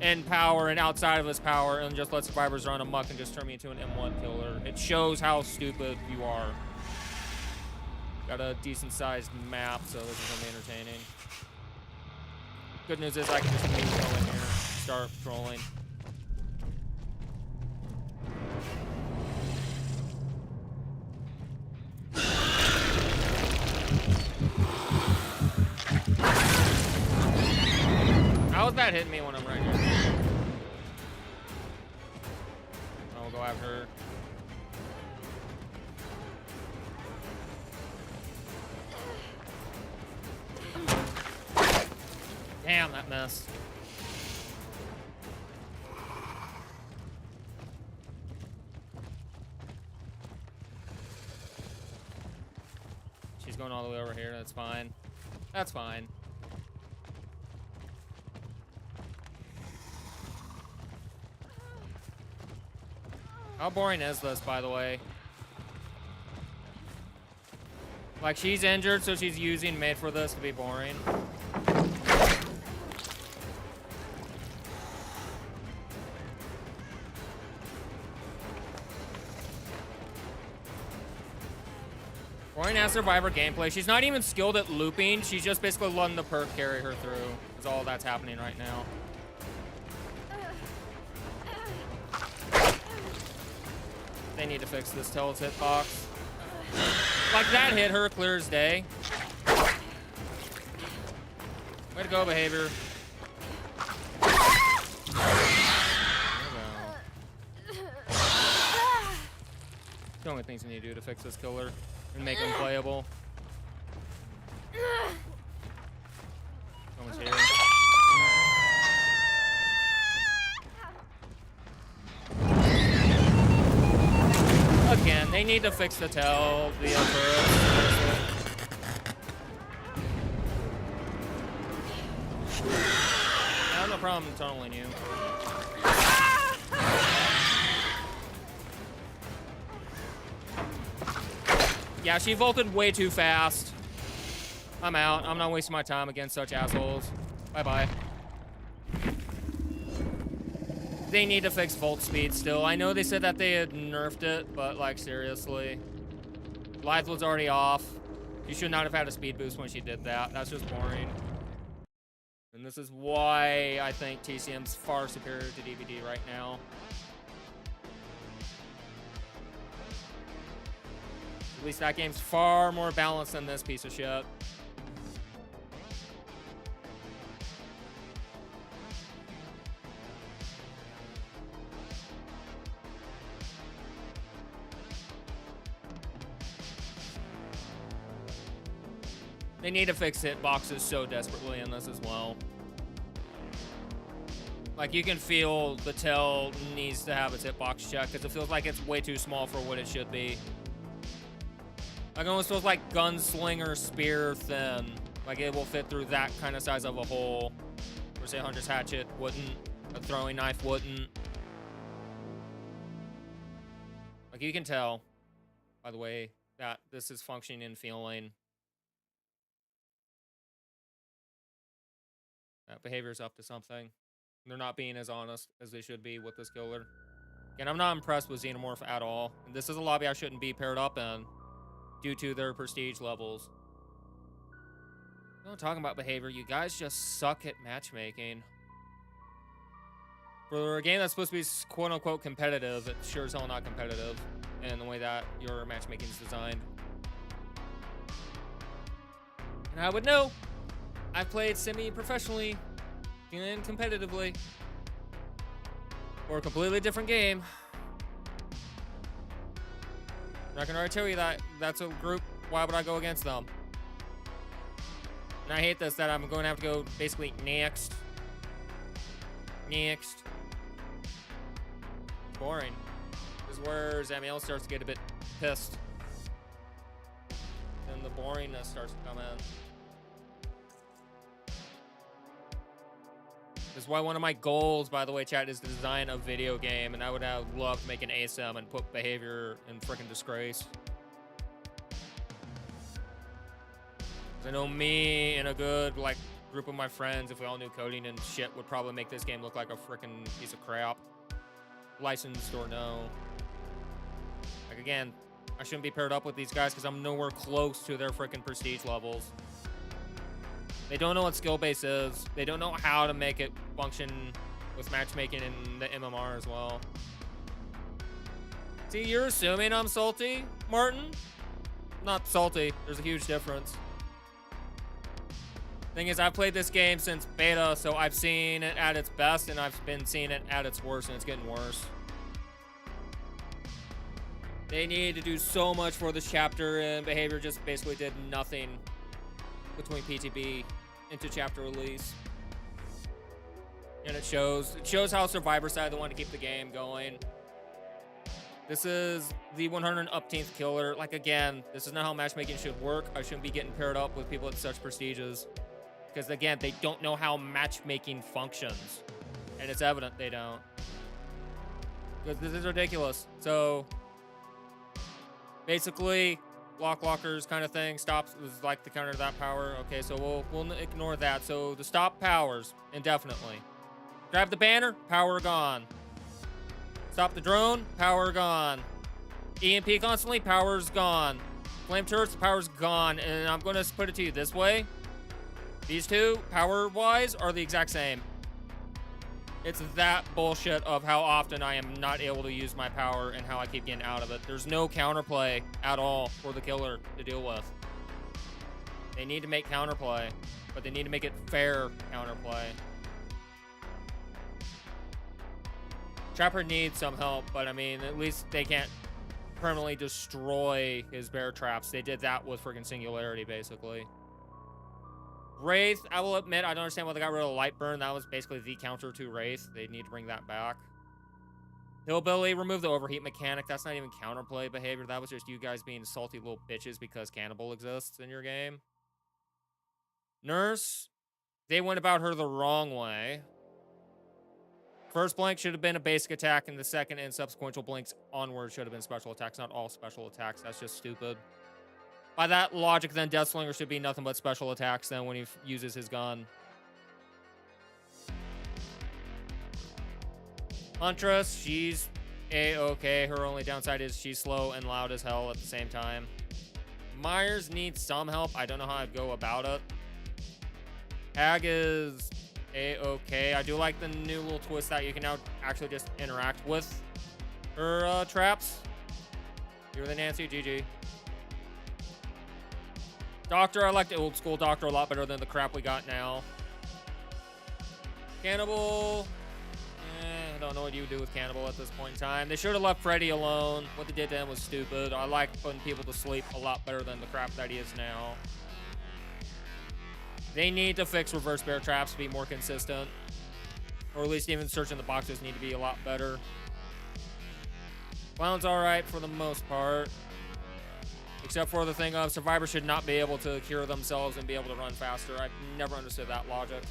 in power and outside of his power and just let survivors run amok and just turn me into an M1 killer. It shows how stupid you are. Got a decent sized map, so this is gonna be entertaining. Good news is I can just immediately go in here, start trolling. How is that hitting me when I'm right here? I'll go after her. Damn, that missed. She's going all the way over here. That's fine. That's fine. How boring is this, by the way? Like, she's injured, so she's using made for this to be boring. Boring as Survivor gameplay. She's not even skilled at looping. She's just basically letting the perk carry her through. Is all that's happening right now. They need to fix this Tell's hitbox. Like, that hit her clear as day. Way to go, behavior. The only things we need to do to fix this killer and make him playable. Someone's here. Again, they need to fix the Tell, the turret. I have no problem tunneling you. Yeah, she vaulted way too fast. I'm out. I'm not wasting my time against such assholes. Bye-bye. They need to fix vault speed still. I know they said that they had nerfed it, but, like, seriously. Lithe was already off. She should not have had a speed boost when she did that. That's just boring. And this is why I think TCM's far superior to DVD right now. At least that game's far more balanced than this piece of shit. They need to fix hitboxes so desperately in this as well. Like, you can feel the Tell needs to have its hitbox checked because it feels like it's way too small for what it should be. Like, it almost feels like gunslinger spear thin. Like, it will fit through that kind of size of a hole. Or say Hunter's Hatchet wouldn't. A throwing knife wouldn't. Like, you can tell, by the way, that this is functioning and feeling. That behavior's up to something. They're not being as honest as they should be with this killer. Again, I'm not impressed with Xenomorph at all. And this is a lobby I shouldn't be paired up in due to their prestige levels. I'm not talking about behavior. You guys just suck at matchmaking. For a game that's supposed to be quote-unquote competitive, it's sure as hell not competitive in the way that your matchmaking is designed. And I would know. I've played semi-professionally and competitively for a completely different game. And I can already tell you that that's a group. Why would I go against them? And I hate this, that I'm going to have to go basically next. Next. Boring. This is where Zamiel starts to get a bit pissed. And the boringness starts to come in. This is why one of my goals, by the way, chat, is to design a video game, and I would have loved to make an ASM and put behavior in freaking disgrace. I know me and a good, like, group of my friends, if we all knew coding and shit, would probably make this game look like a freaking piece of crap. Licensed or no. Like, again, I shouldn't be paired up with these guys because I'm nowhere close to their freaking prestige levels. They don't know what skill base is. They don't know how to make it function with matchmaking in the MMR as well. See, you're assuming I'm salty, Martin? I'm not salty. There's a huge difference. Thing is, I've played this game since beta, so I've seen it at its best, and I've been seeing it at its worst, and it's getting worse. They need to do so much for this chapter, and behavior just basically did nothing between PTB into chapter release. And it shows how Survivor side they want to keep the game going. This is the 118th killer. Like, again, this is not how matchmaking should work. I shouldn't be getting paired up with people at such prestiges. Because, again, they don't know how matchmaking functions. And it's evident they don't. Because this is ridiculous. So, basically, lockers kind of thing. Stops is like the counter to that power. Okay, so we'll ignore that. So, the stop powers indefinitely. Grab the banner, power gone. Stop the drone, power gone. EMP constantly, power's gone. Flame turrets, power's gone. And I'm going to put it to you this way. These two, power-wise, are the exact same. It's that bullshit of how often I am not able to use my power and how I keep getting out of it. There's no counterplay at all for the killer to deal with. They need to make counterplay, but they need to make it fair counterplay. Trapper needs some help, but I mean, at least they can't permanently destroy his bear traps. They did that with freaking Singularity, basically. Wraith, I will admit, I don't understand why they got rid of Light Burn. That was basically the counter to Wraith. They need to bring that back. Hillbilly, remove the overheat mechanic. That's not even counterplay behavior. That was just you guys being salty little bitches because Cannibal exists in your game. Nurse, they went about her the wrong way. First blink should have been a basic attack, and the second and subsequent blinks onward should have been special attacks. Not all special attacks. That's just stupid. By that logic, then Deathslinger should be nothing but special attacks then when he uses his gun. Huntress, she's A-okay. Her only downside is she's slow and loud as hell at the same time. Myers needs some help. I don't know how I'd go about it. Hag is A-okay. I do like the new little twist that you can now actually just interact with her traps. You're the Nancy, GG. Doctor, I like the old school Doctor a lot better than the crap we got now. Cannibal, I don't know what you would do with Cannibal at this point in time. They should have left Freddy alone. What they did to him was stupid. I like putting people to sleep a lot better than the crap that he is now. They need to fix reverse bear traps to be more consistent. Or at least even searching the boxes need to be a lot better. Clown's alright for the most part. Except for the thing of survivors should not be able to cure themselves and be able to run faster. I've never understood that logic.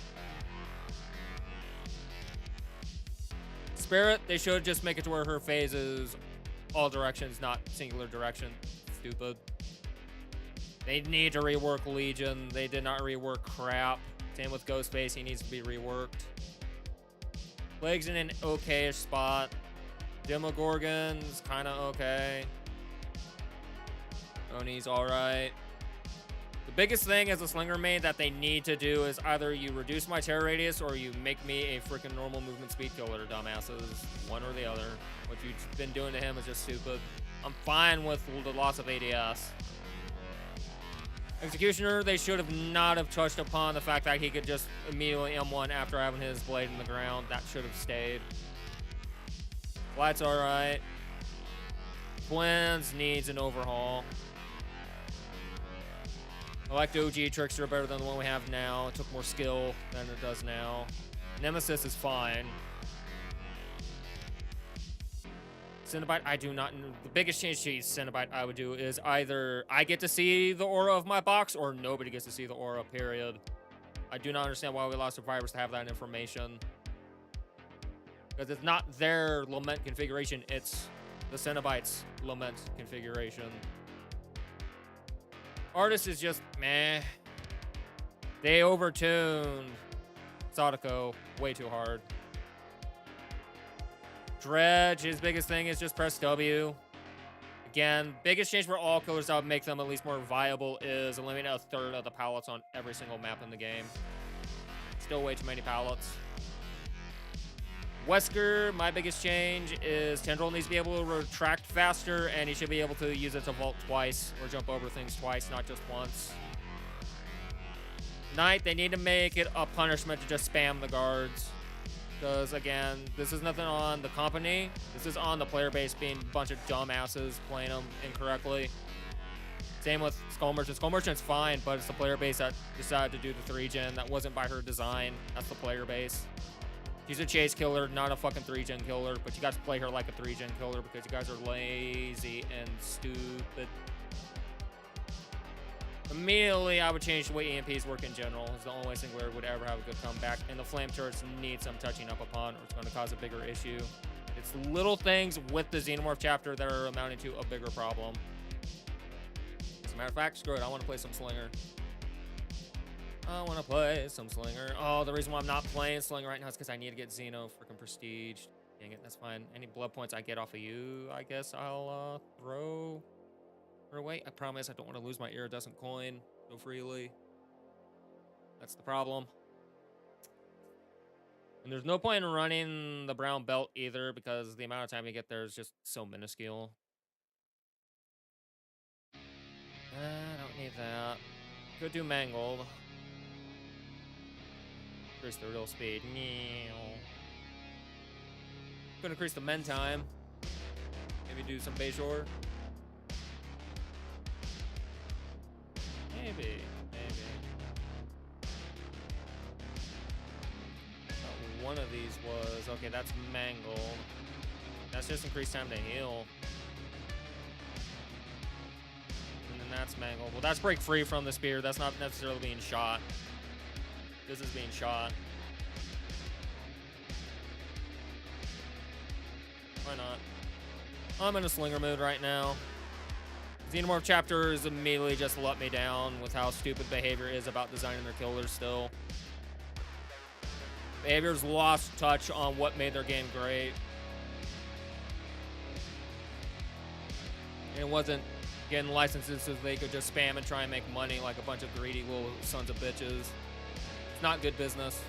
Spirit, they should just make it to where her phase is all directions, not singular direction. Stupid. They need to rework Legion. They did not rework crap. Same with Ghostface, he needs to be reworked. Plague's in an okay-ish spot. Demogorgon's kind of okay. Oni's alright. The biggest thing as a Slinger main that they need to do is either you reduce my terror radius or you make me a freaking normal movement speed killer, dumbasses. One or the other. What you've been doing to him is just stupid. I'm fine with the loss of ADS. Executioner, they should have not have touched upon the fact that he could just immediately M1 after having his blade in the ground. That should have stayed. Light's alright. Twins needs an overhaul. I like the OG Trickster better than the one we have now. It took more skill than it does now. Nemesis is fine. Cenobite, I do not know. The biggest change to Cenobite I would do is either I get to see the aura of my box or nobody gets to see the aura, period. I do not understand why we allow survivors to have that information. Because it's not their lament configuration, it's the Cenobites' lament configuration. Artist is just meh. They overtuned Sadako way too hard. Dredge, his biggest thing is just press W. Again, biggest change for all killers that would make them at least more viable is eliminate a third of the pallets on every single map in the game. Still way too many pallets. Wesker, my biggest change is Tendril needs to be able to retract faster, and he should be able to use it to vault twice or jump over things twice, not just once. Knight, they need to make it a punishment to just spam the guards. Because, again, this is nothing on the company. This is on the player base being a bunch of dumbasses playing them incorrectly. Same with Skull Merchant. Skull Merchant's fine, but it's the player base that decided to do the 3-gen. That wasn't by her design. That's the player base. She's a chase killer, not a fucking 3-gen killer, but you guys play her like a 3-gen killer because you guys are lazy and stupid. Immediately, I would change the way EMPs work in general. It's the only way Singular would ever have a good comeback. And the flame turrets need some touching up upon, or it's going to cause a bigger issue. It's little things with the Xenomorph chapter that are amounting to a bigger problem. As a matter of fact, screw it. I want to play some Slinger. I want to play some Slinger. Oh, the reason why I'm not playing Slinger right now is because I need to get Xeno freaking Prestige. Dang it, that's fine. Any blood points I get off of you, I guess I'll throw away. I promise I don't want to lose my iridescent coin so freely. That's the problem. And there's no point in running the brown belt either because the amount of time you get there is just so minuscule. I don't need that. Could do Mangled. Increase the real speed. Could increase the men time. Maybe do some Bayshore. Maybe. One of these was... Okay, that's Mangled. That's just increased time to heal. And then that's Mangled. Well, that's break free from the spear. That's not necessarily being shot. This is being shot. Why not? I'm in a Slinger mood right now. Xenomorph chapters immediately just let me down with how stupid behavior is about designing their killers still. Behavior's lost touch on what made their game great. And it wasn't getting licenses so they could just spam and try and make money like a bunch of greedy little sons of bitches. It's not good business.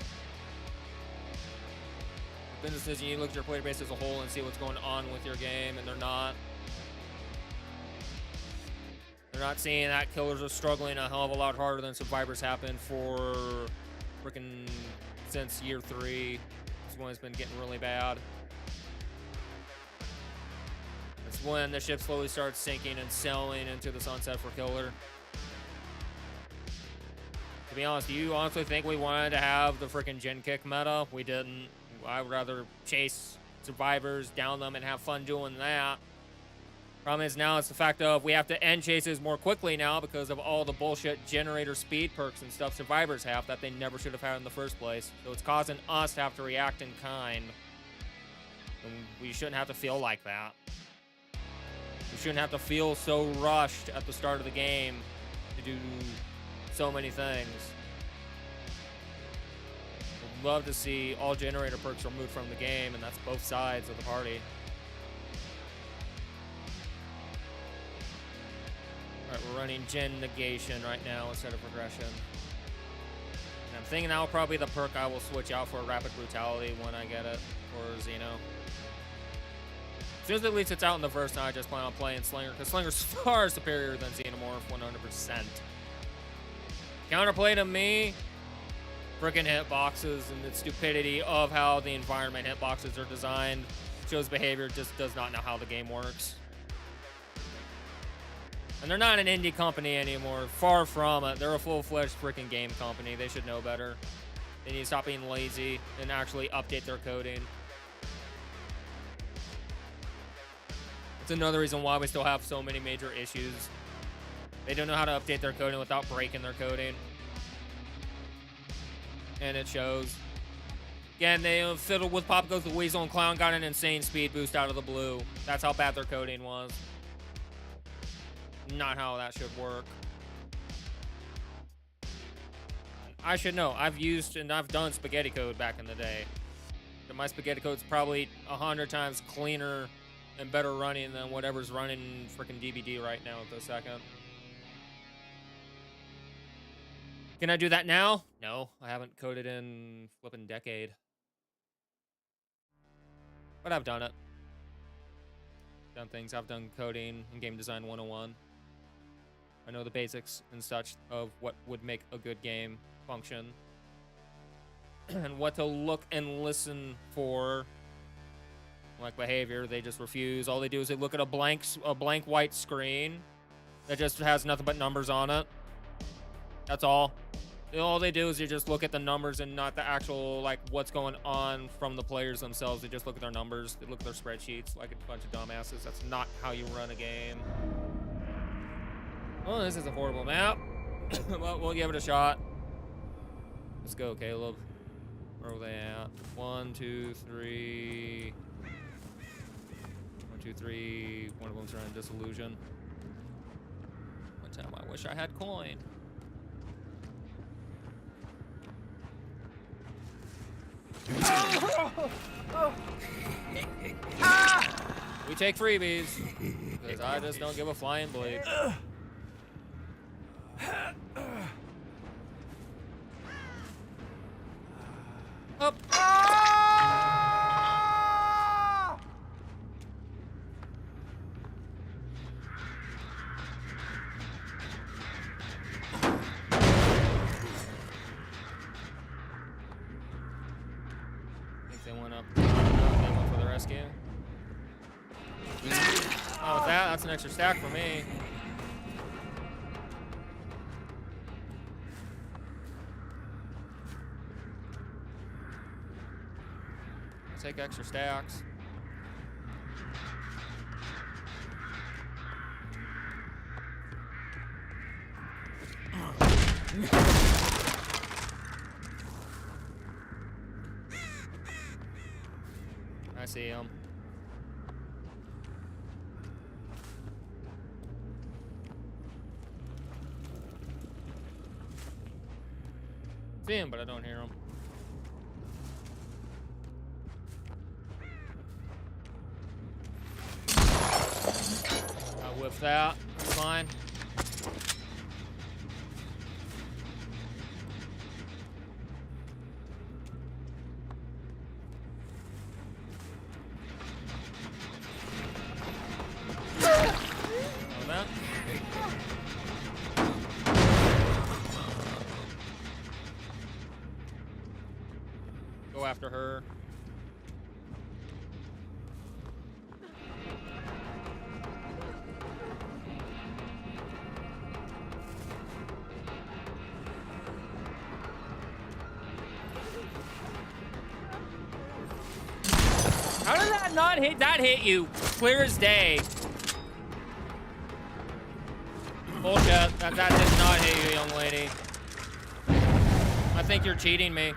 Business is you need to look at your player base as a whole and see what's going on with your game, and they're not. They're not seeing that killers are struggling a hell of a lot harder than survivors have been for freaking since year 3. This one has been getting really bad. That's when the ship slowly starts sinking and sailing into the sunset for killer. To be honest, do you honestly think we wanted to have the freaking gen kick meta? We didn't. I would rather chase survivors, down them, and have fun doing that. Problem is now it's the fact of we have to end chases more quickly now because of all the bullshit generator speed perks and stuff survivors have that they never should have had in the first place. So it's causing us to have to react in kind. And we shouldn't have to feel like that. We shouldn't have to feel so rushed at the start of the game to do so many things. I'd love to see all generator perks removed from the game, and that's both sides of the party. Alright, we're running Gen Negation right now instead of Regression. And I'm thinking that will probably be the perk I will switch out for Rapid Brutality when I get it for Xeno. As soon as at least it's out in the verse, now I just plan on playing Slinger, because Slinger's far superior than Xenomorph, 100%. Counterplay to me, freaking hitboxes and the stupidity of how the environment hitboxes are designed shows behavior just does not know how the game works. And they're not an indie company anymore. Far from it. They're a full-fledged freaking game company. They should know better. They need to stop being lazy and actually update their coding. It's another reason why we still have so many major issues. They don't know how to update their coding without breaking their coding. and it shows. Again, they fiddled with Pop Goes the Weasel, and Clown got an insane speed boost out of the blue. That's how bad their coding was. Not how that should work. I should know. I've used and I've done spaghetti code back in the day. And my spaghetti code's probably 100 times cleaner and better running than whatever's running freaking DBD right now at the second. Can I do that now? No, I haven't coded in flipping decade. But I've done it. Done things. I've done coding and game design 101. I know the basics and such of what would make a good game function. And what to look and listen for. Like behavior, they just refuse. All they do is they look at a blank white screen that just has nothing but numbers on it. That's all. All they do is they just look at the numbers and not the actual, like, what's going on from the players themselves. They just look at their numbers. They look at their spreadsheets like a bunch of dumbasses. That's not how you run a game. Oh, this is a horrible map. Well, we'll give it a shot. Let's go, Caleb. Where are they at? 1, 2, 3. 1, 2, 3. One of them's running Disillusion. One time I wish I had coin. We take freebies because I just don't give a flying bleep. Up. They went up. They went for the rescue. Oh, with that, that's an extra stack for me. I'll take extra stacks. I see him. See him, but I don't hear him. I whip that. That's fine. Go after her. How did that not hit? That hit you clear as day. Bullshit. That did not hit you, young lady. I think you're cheating me.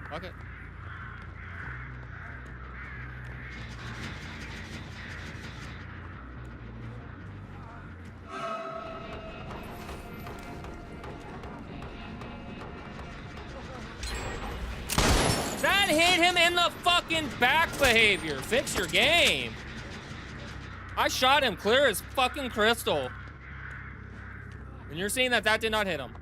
Fuck it. That hit him in the fucking back behavior. Fix your game. I shot him clear as fucking crystal. And you're seeing that did not hit him.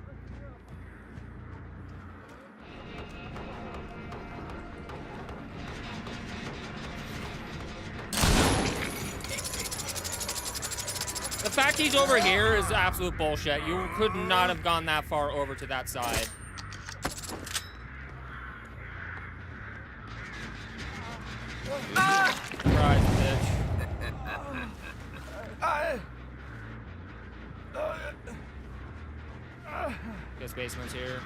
The fact he's over here is absolute bullshit. You could not have gone that far over to that side. Surprise, bitch. Guess basement's here.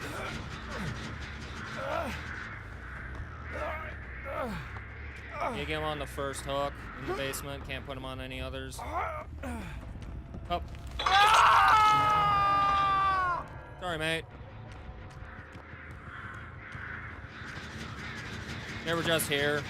You get him on the first hook in the basement. Can't put him on any others. Oh. Sorry, mate. They were just here.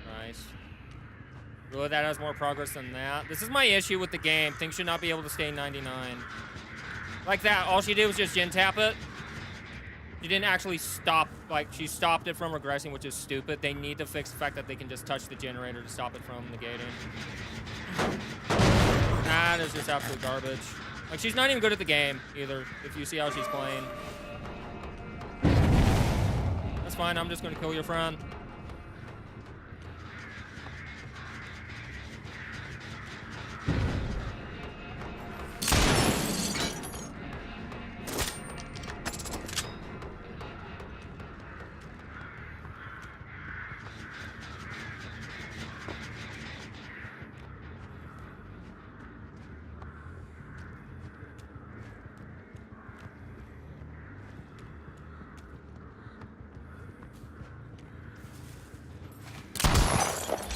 Nice. Really, that has more progress than that? This is my issue with the game. Things should not be able to stay 99. Like that, all she did was just gen tap it. She didn't actually stop, like, she stopped it from regressing, which is stupid. They need to fix the fact that they can just touch the generator to stop it from negating. That is just absolute garbage. Like, she's not even good at the game, either, if you see how she's playing. That's fine, I'm just gonna kill your friend.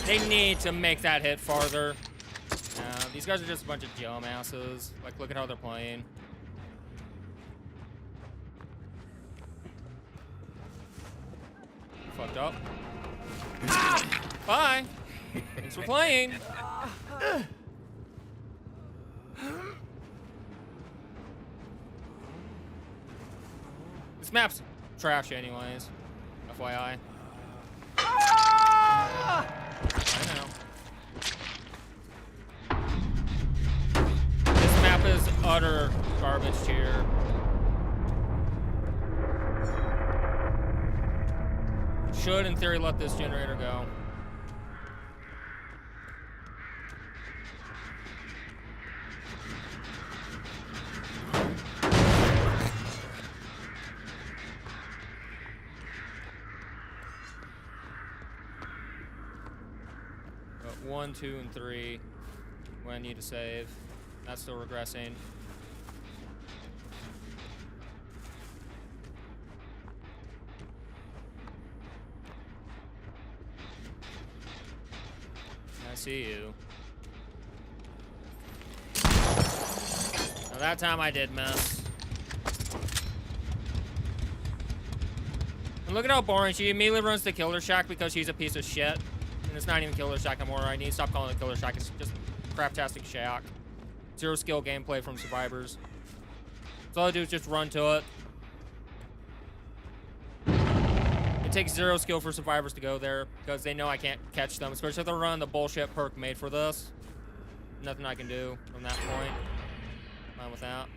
They need to make that hit farther. These guys are just a bunch of dumbasses. Like, look at how they're playing. Fucked up. Bye. Thanks for playing. This map's trash anyways. FYI. I know. This map is utter garbage tier. Should, in theory, let this generator go. But 1, 2, and 3, when I need to save. That's still regressing. I see you. Now that time I did miss. And look at how boring. She immediately runs to Killer Shack because she's a piece of shit. And it's not even Killer Shack anymore. I need to stop calling it Killer Shack. It's just craptastic Shack. Zero skill gameplay from survivors. So all I do is just run to it. It takes zero skill for survivors to go there because they know I can't catch them, especially if they're running the bullshit perk made for this. Nothing I can do from that point. Fine with that.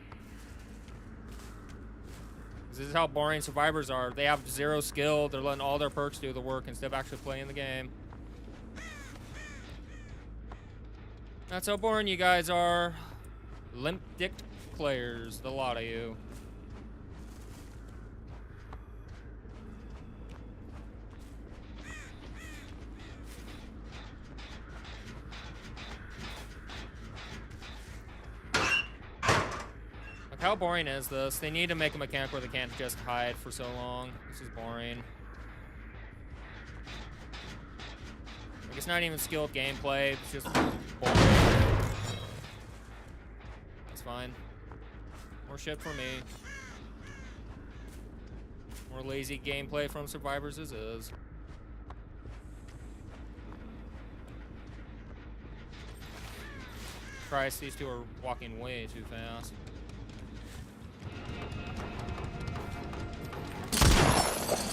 This is how boring survivors are. They have zero skill. They're letting all their perks do the work instead of actually playing the game. That's how boring you guys are. Limp-dicked players, the lot of you. Like, how boring is this? They need to make a mechanic where they can't just hide for so long. This is boring. Like, it's not even skilled gameplay. It's just boring. That's fine. More shit for me. More lazy gameplay from survivors as is. Christ, these two are walking way too fast.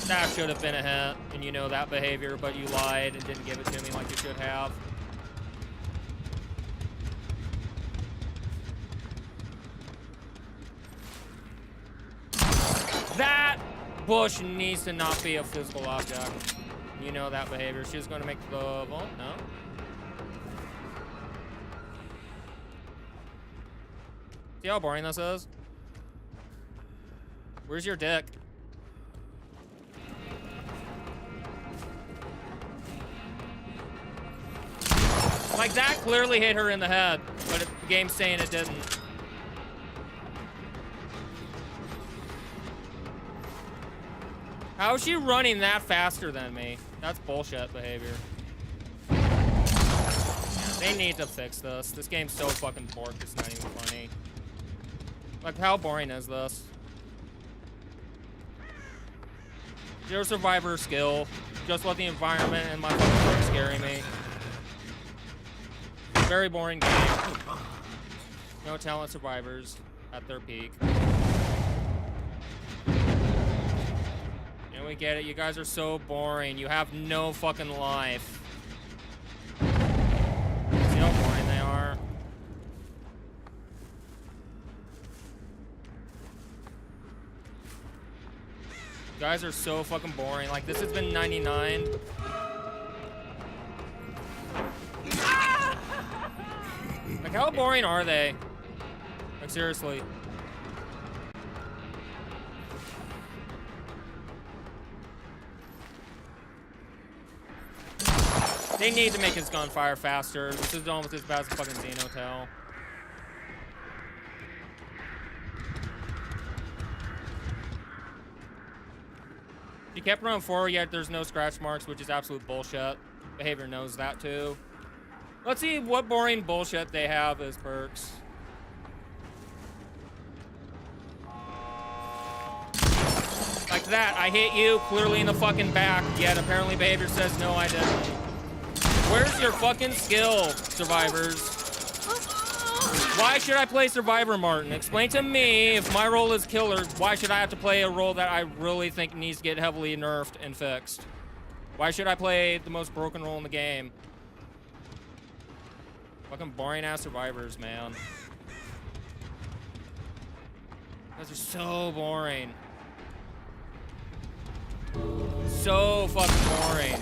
That should have been a hit, and you know that behavior, but you lied and didn't give it to me like you should have. That bush needs to not be a physical object. You know that behavior. She's going to make the vault. No. See how boring this is? Where's your dick? Like, that clearly hit her in the head, but the game's saying it didn't. How is she running that faster than me? That's bullshit behavior. They need to fix this. This game's so fucking borked, it's not even funny. Like, how boring is this? Zero survivor skill. Just let the environment and my fucking work scary me. Very boring game. No talent survivors at their peak. And we get it. You guys are so boring. You have no fucking life. See how boring they are? You guys are so fucking boring. Like, this has been 99. Like, how boring are they? Like, seriously. They need to make his gunfire faster. This is almost as bad as fucking Xenotel. She kept running forward, yet there's no scratch marks, which is absolute bullshit. Behavior knows that too. Let's see what boring bullshit they have as perks. Like that, I hit you clearly in the fucking back, yet apparently behavior says no, I didn't. Where's your fucking skill, survivors? Why should I play Survivor, Martin? Explain to me, if my role is killer, why should I have to play a role that I really think needs to get heavily nerfed and fixed? Why should I play the most broken role in the game? Fucking boring ass survivors, man. You guys are so boring. So fucking boring.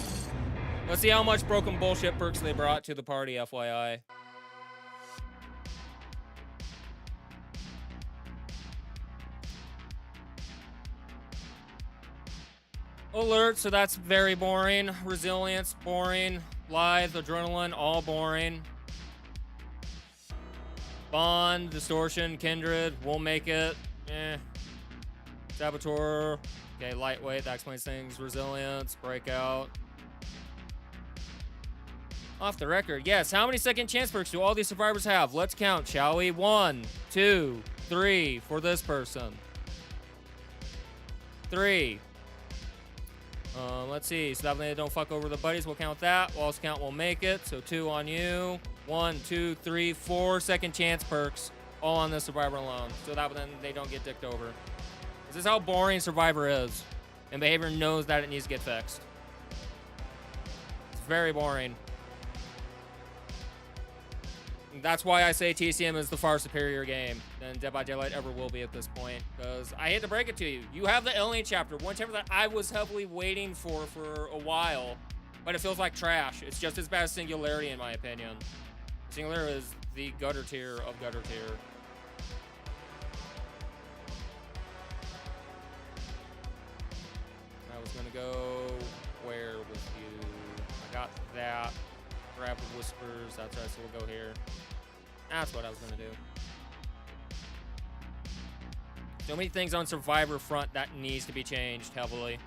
Let's see how much broken bullshit perks they brought to the party, FYI. Alert, so that's very boring. Resilience, boring. Lithe, adrenaline, all boring. Bond, distortion, kindred, won't make it. Saboteur. Okay, lightweight, that explains things. Resilience, breakout. Off the record, yes. How many second chance perks do all these survivors have? Let's count, shall we? 1, 2, 3 for this person. 3. Let's see. So that way they don't fuck over the buddies. We'll count that. We'll also count we'll make it. So 2 on you. 1, 2, 3, 4 second chance perks. All on this survivor alone. So that then they don't get dicked over. This is how boring Survivor is. And behavior knows that it needs to get fixed. It's very boring. That's why I say TCM is the far superior game than Dead by Daylight ever will be at this point. Because I hate to break it to you. You have the Alien chapter. One chapter that I was heavily waiting for a while. But it feels like trash. It's just as bad as Singularity in my opinion. Singularity is the gutter tier of gutter tier. I was gonna go where with you? I got that. Grab the whispers. That's right, so we'll go here. That's what I was gonna do. So many things on Survivor front that needs to be changed heavily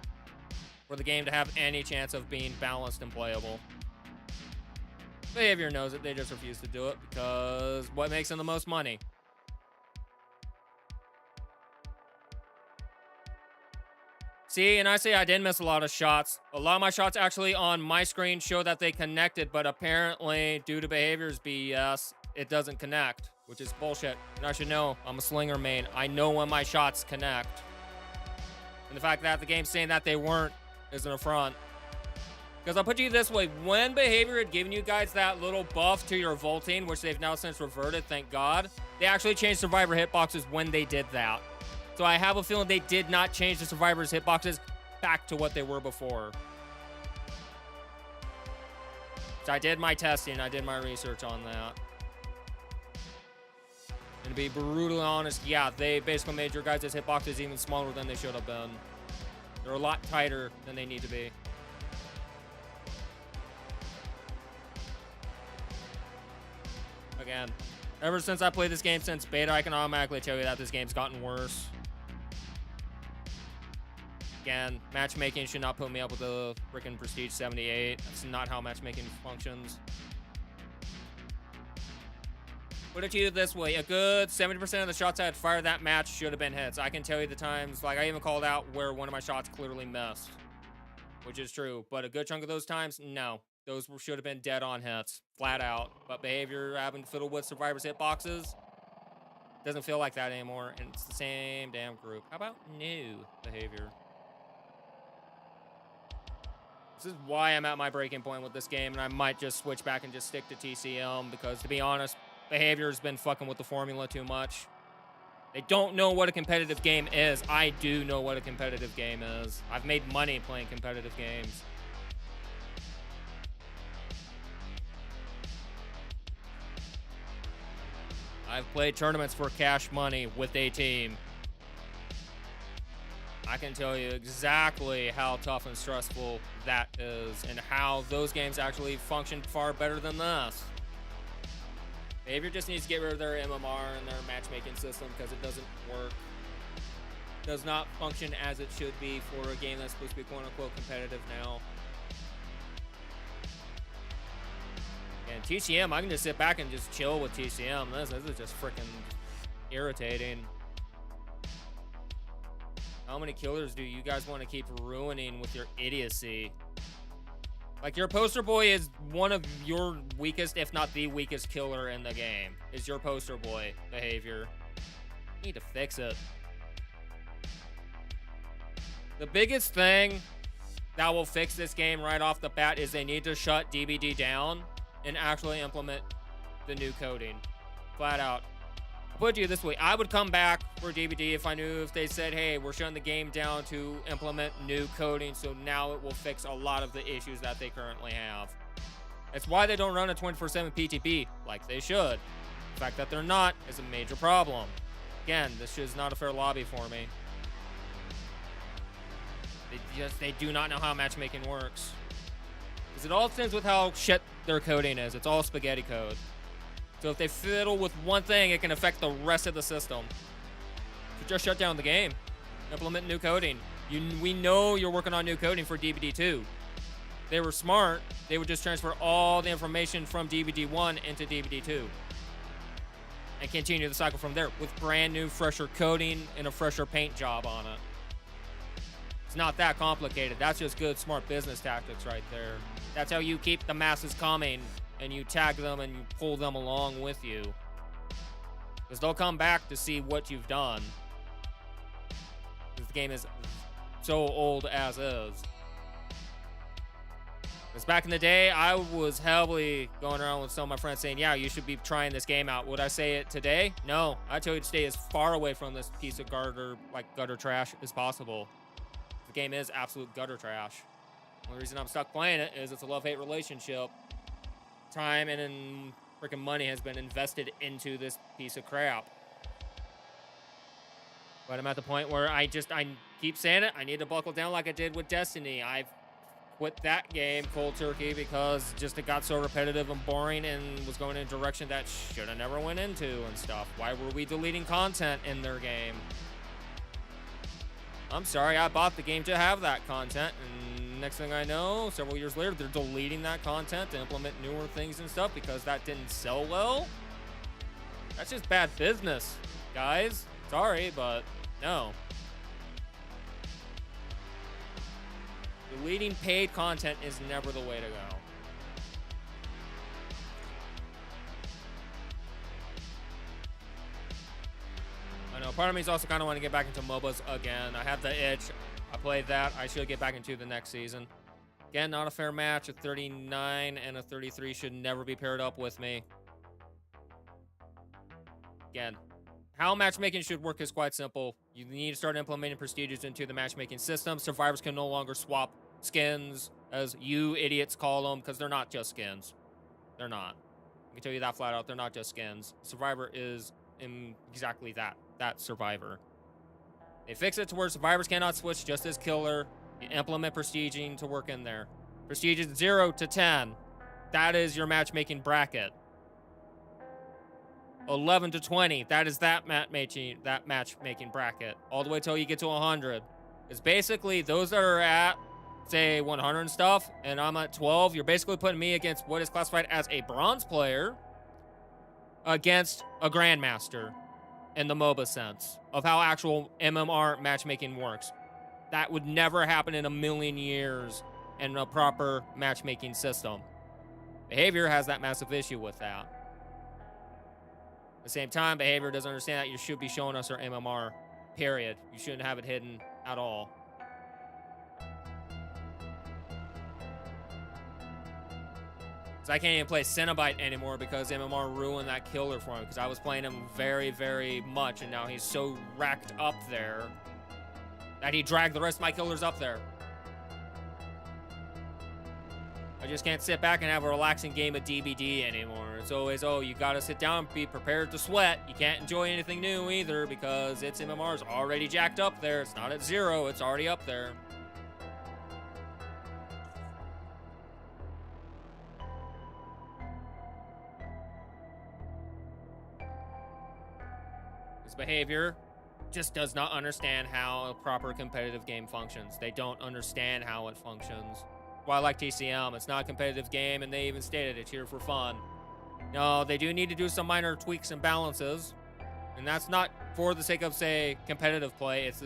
for the game to have any chance of being balanced and playable. Behavior knows it, they just refuse to do it because what makes them the most money? See, and I say I did miss a lot of shots. A lot of my shots actually on my screen show that they connected, but apparently, due to behavior's BS, it doesn't connect, which is bullshit. And I should know, I'm a slinger main. I know when my shots connect. And the fact that the game's saying that they weren't is an affront. Because I'll put you this way, when behavior had given you guys that little buff to your vaulting, which they've now since reverted, thank God, they actually changed Survivor hitboxes when they did that. So I have a feeling they did not change the Survivor's hitboxes back to what they were before. So I did my testing, I did my research on that. And to be brutally honest, yeah, they basically made your guys' hitboxes even smaller than they should have been. They're a lot tighter than they need to be. Again, ever since I played this game since beta, I can automatically tell you that this game's gotten worse. Again, matchmaking should not put me up with a freaking Prestige 78. That's not how matchmaking functions. Put it to you this way, a good 70% of the shots I had fired that match should have been hits. I can tell you the times, like I even called out where one of my shots clearly missed, which is true. But a good chunk of those times, no. Those should have been dead on hits, flat out. But behavior, having to fiddle with survivors' hitboxes, doesn't feel like that anymore. And it's the same damn group. How about new behavior? This is why I'm at my breaking point with this game, and I might just switch back and just stick to TCM, because to be honest, behavior has been fucking with the formula too much. They don't know what a competitive game is. I do know what a competitive game is. I've made money playing competitive games. I've played tournaments for cash money with a team. I can tell you exactly how tough and stressful that is, and how those games actually function far better than this. Behavior just needs to get rid of their MMR and their matchmaking system, because it doesn't work. It does not function as it should be for a game that's supposed to be quote-unquote competitive now. And TCM, I can just sit back and just chill with TCM. This is just freaking irritating. How many killers do you guys want to keep ruining with your idiocy? Like, your poster boy is one of your weakest, if not the weakest killer in the game. Is your poster boy behavior. You need to fix it. The biggest thing that will fix this game right off the bat is they need to shut DBD down and actually implement the new coding. Flat out. I'll put it to you this way. I would come back for DBD if I knew, if they said, hey, we're shutting the game down to implement new coding, so now it will fix a lot of the issues that they currently have. That's why they don't run a 24/7 PTP like they should. The fact that they're not is a major problem. Again, this is not a fair lobby for me. They do not know how matchmaking works. Because it all stems with how shit their coding is. It's all spaghetti code. So if they fiddle with one thing, it can affect the rest of the system. So just shut down the game. Implement new coding. We know you're working on new coding for DBD2. They were smart. They would just transfer all the information from DBD1 into DBD2. And continue the cycle from there with brand new, fresher coding and a fresher paint job on it. It's not that complicated. That's just good, smart business tactics right there. That's how you keep the masses coming, and you tag them and you pull them along with you. Because they'll come back to see what you've done. Because the game is so old as is. Because back in the day, I was heavily going around with some of my friends saying, yeah, you should be trying this game out. Would I say it today? No. I tell you to stay as far away from this piece of gutter trash as possible. The game is absolute gutter trash. The only reason I'm stuck playing it is it's a love-hate relationship. Time and freaking money has been invested into this piece of crap. But I'm at the point where I keep saying it. I need to buckle down like I did with Destiny. I've quit that game cold turkey because just it got so repetitive and boring and was going in a direction that should have never went into and stuff. Why were we deleting content in their game? I'm sorry, I bought the game to have that content, and next thing I know, several years later, they're deleting that content to implement newer things and stuff because that didn't sell well. That's just bad business, guys. Sorry, but no. Deleting paid content is never the way to go. I know, part of me is also kind of want to get back into MOBAs again. I have the itch. I played that. I should get back into the next season. Again, not a fair match. A 39 and a 33 should never be paired up with me. Again, how matchmaking should work is quite simple. You need to start implementing prestiges into the matchmaking system. Survivors can no longer swap skins, as you idiots call them, because they're not just skins. They're not. I can tell you that flat out. They're not just skins. Survivor is exactly that Survivor. They fix it to where survivors cannot switch just as killer. You implement prestiging to work in there. Prestige is 0 to 10. That is your matchmaking bracket. 11 to 20. That is that matchmaking bracket. All the way till you get to 100. It's basically those that are at, say, 100 and stuff, and I'm at 12. You're basically putting me against what is classified as a bronze player against a grandmaster in the MOBA sense of how actual MMR matchmaking works. That would never happen in a million years in a proper matchmaking system. Behavior has that massive issue with that. At the same time, Behavior doesn't understand that you should be showing us our MMR, period. You shouldn't have it hidden at all. So I can't even play Cenobite anymore because MMR ruined that killer for him, because I was playing him very, very much, and now he's so racked up there that he dragged the rest of my killers up there. I just can't sit back and have a relaxing game of DBD anymore. It's always, oh, you gotta sit down, be prepared to sweat. You can't enjoy anything new either because its MMR is already jacked up there. It's not at 0, it's already up there. This Behavior just does not understand how a proper competitive game functions. They don't understand how it functions. Why I like TCM. It's not a competitive game, and they even stated it's here for fun. No, they do need to do some minor tweaks and balances, and that's not for the sake of, say, competitive play. It's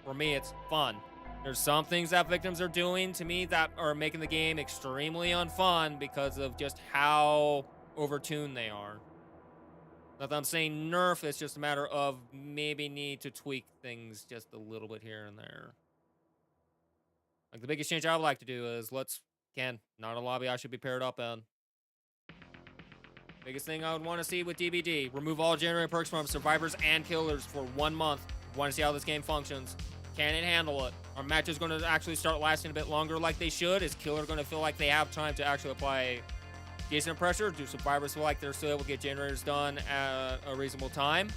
for me, it's fun. There's some things that victims are doing to me that are making the game extremely unfun because of just how overtuned they are. Not that I'm saying nerf, it's just a matter of maybe need to tweak things just a little bit here and there. Like, the biggest change I would like to do is not a lobby I should be paired up in. Biggest thing I would want to see with DBD, remove all generated perks from survivors and killers for 1 month. Want to see how this game functions. Can it handle it? Are matches going to actually start lasting a bit longer like they should? Is killer going to feel like they have time to actually apply decent pressure? Do survivors feel like they're still able to get generators done at a reasonable time?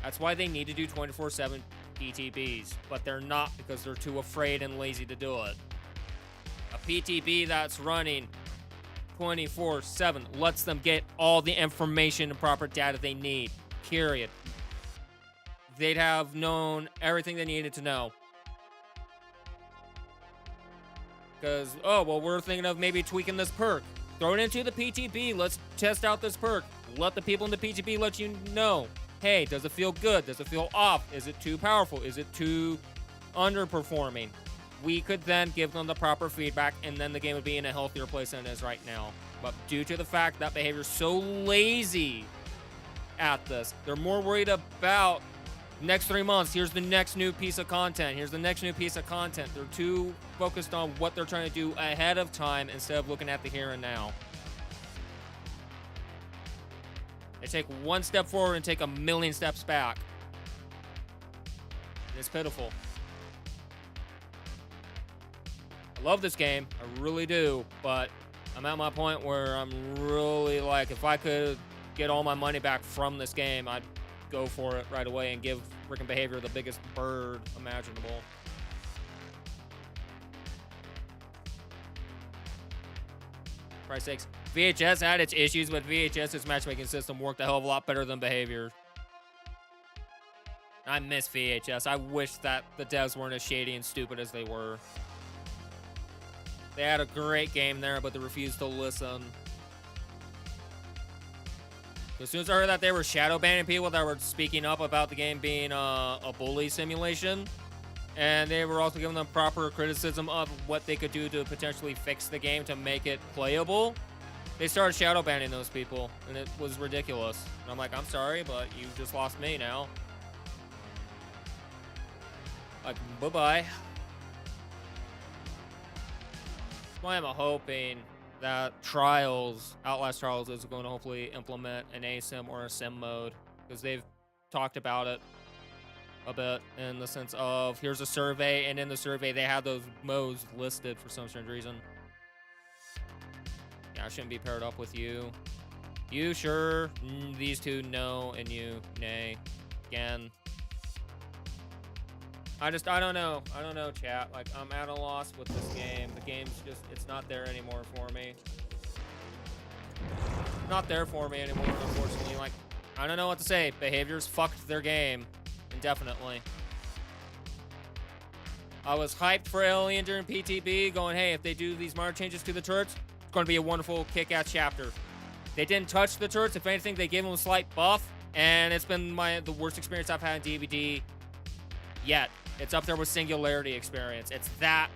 That's why they need to do 24/7 PTBs, but they're not because they're too afraid and lazy to do it. A PTB that's running 24/7 lets them get all the information and proper data they need, period. They'd have known everything they needed to know. Because, oh, well, we're thinking of maybe tweaking this perk. Throw it into the PTB. Let's test out this perk. Let the people in the PTB let you know. Hey, does it feel good? Does it feel off? Is it too powerful? Is it too underperforming? We could then give them the proper feedback, and then the game would be in a healthier place than it is right now. But due to the fact that Behavior is so lazy at this, they're more worried about next 3 months. Here's the next new piece of content. Here's the next new piece of content. They're too focused on what they're trying to do ahead of time instead of looking at the here and now. They take 1 step forward and take a million steps back. It's pitiful. I love this game. I really do. But I'm at my point where I'm really like, if I could get all my money back from this game, I'd go for it right away and give freaking Behavior the biggest bird imaginable. For Christ's sakes. VHS had its issues, but VHS's matchmaking system worked a hell of a lot better than Behavior. I miss VHS. I wish that the devs weren't as shady and stupid as they were. They had a great game there, but they refused to listen. As soon as I heard that they were shadow banning people that were speaking up about the game being a bully simulation, and they were also giving them proper criticism of what they could do to potentially fix the game to make it playable, they started shadow banning those people, and it was ridiculous. And I'm like, I'm sorry, but you just lost me now. Like, bye-bye. That's why I'm hoping that Outlast Trials is going to hopefully implement an ASIM or a SIM mode, because they've talked about it a bit in the sense of, here's a survey, and in the survey they have those modes listed for some strange reason. Yeah, I shouldn't be paired up with you. You, sure. These two, no. And you, nay. Again. I don't know. I don't know, chat. Like, I'm at a loss with this game. The game's just, it's not there anymore for me. not there for me anymore, unfortunately. Like, I don't know what to say. Behaviors fucked their game indefinitely. I was hyped for Alien during PTB, going, hey, if they do these minor changes to the turrets, it's going to be a wonderful kick-ass chapter. They didn't touch the turrets. If anything, they gave them a slight buff, and it's been the worst experience I've had in DVD yet. It's up there with Singularity experience. It's that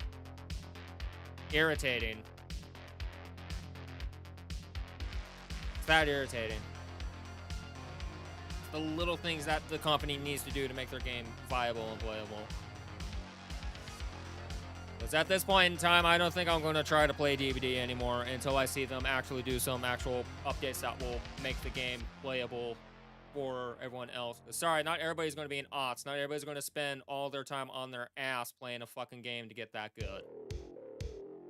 irritating. It's that irritating. It's the little things that the company needs to do to make their game viable and playable. Because at this point in time, I don't think I'm going to try to play DVD anymore until I see them actually do some actual updates that will make the game playable for everyone else. Sorry, not everybody's going to be in aughts. Not everybody's going to spend all their time on their ass playing a fucking game to get that good.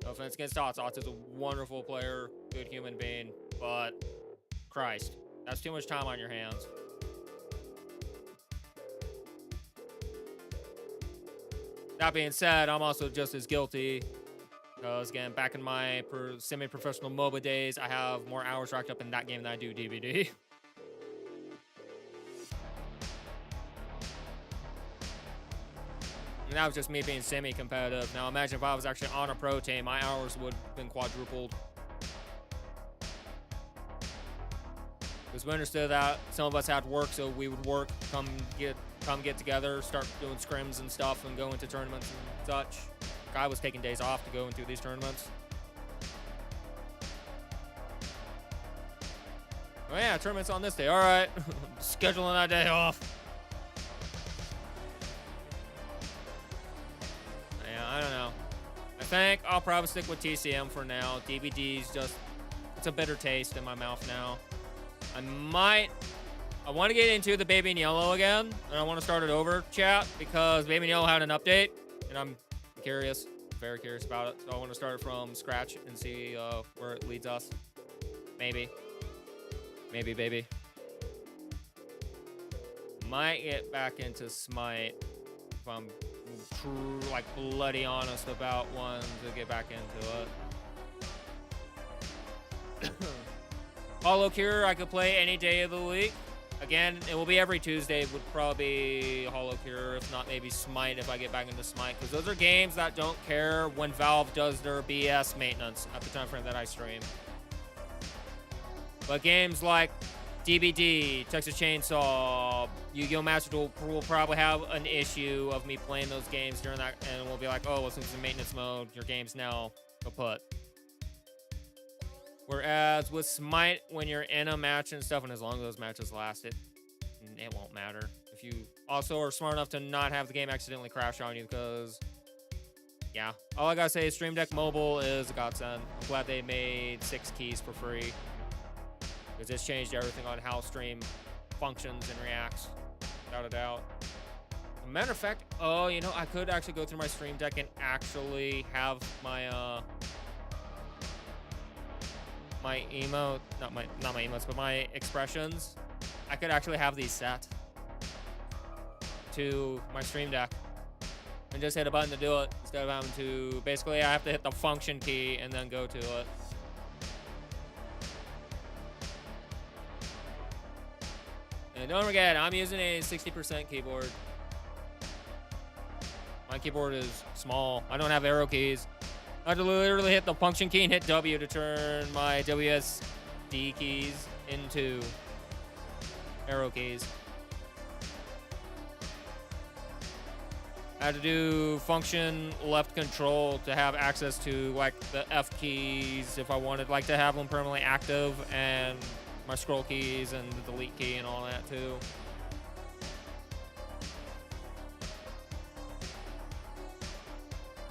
No offense against Aughts. Aughts is a wonderful player, good human being, but Christ, that's too much time on your hands. That being said, I'm also just as guilty because, again, back in my semi-professional MOBA days, I have more hours racked up in that game than I do DVD. And that was just me being semi-competitive. Now imagine if I was actually on a pro team, my hours would have been quadrupled. Because we understood that some of us had work, so we would work, come get together, start doing scrims and stuff, and go into tournaments and such. I was taking days off to go into these tournaments. Oh yeah, tournament's on this day. All right, scheduling that day off. Yeah, I don't know. I think I'll probably stick with TCM for now. DVD's just, it's a bitter taste in my mouth now. I want to get into the Baby in Yellow again, and I want to start it over, chat, because Baby in Yellow had an update, and I'm curious, very curious about it. So I want to start it from scratch and see where it leads us. Maybe, baby. Might get back into Smite if I'm true, like bloody honest about wanting to get back into it. Hollow Cure, I could play any day of the week. Again, it will be every Tuesday. It would probably be Hollow Cure, if not maybe Smite if I get back into Smite. Because those are games that don't care when Valve does their BS maintenance at the time frame that I stream. But games like DBD, Texas Chainsaw, Yu-Gi-Oh! Master Duel will probably have an issue of me playing those games during that. And we'll be like, oh, well, since it's in maintenance mode, your game's now kaput. Whereas with Smite, when you're in a match and stuff, and as long as those matches last, it won't matter. If you also are smart enough to not have the game accidentally crash on you, because, yeah. All I gotta say is Stream Deck Mobile is a godsend. I'm glad they made 6 keys for free, because it's changed everything on how Stream functions and reacts, without a doubt. As a matter of fact, oh, you know, I could actually go through my Stream Deck and actually have my, my emote, not my emotes, but my expressions. I could actually have these set to my Stream Deck and just hit a button to do it instead of having to, basically I have to hit the function key and then go to it. And don't forget, I'm using a 60% keyboard. My keyboard is small. I don't have arrow keys. I have to literally hit the function key and hit W to turn my WSD keys into arrow keys. I had to do function left control to have access to like the F keys if I wanted like to have them permanently active, and my scroll keys and the delete key and all that too.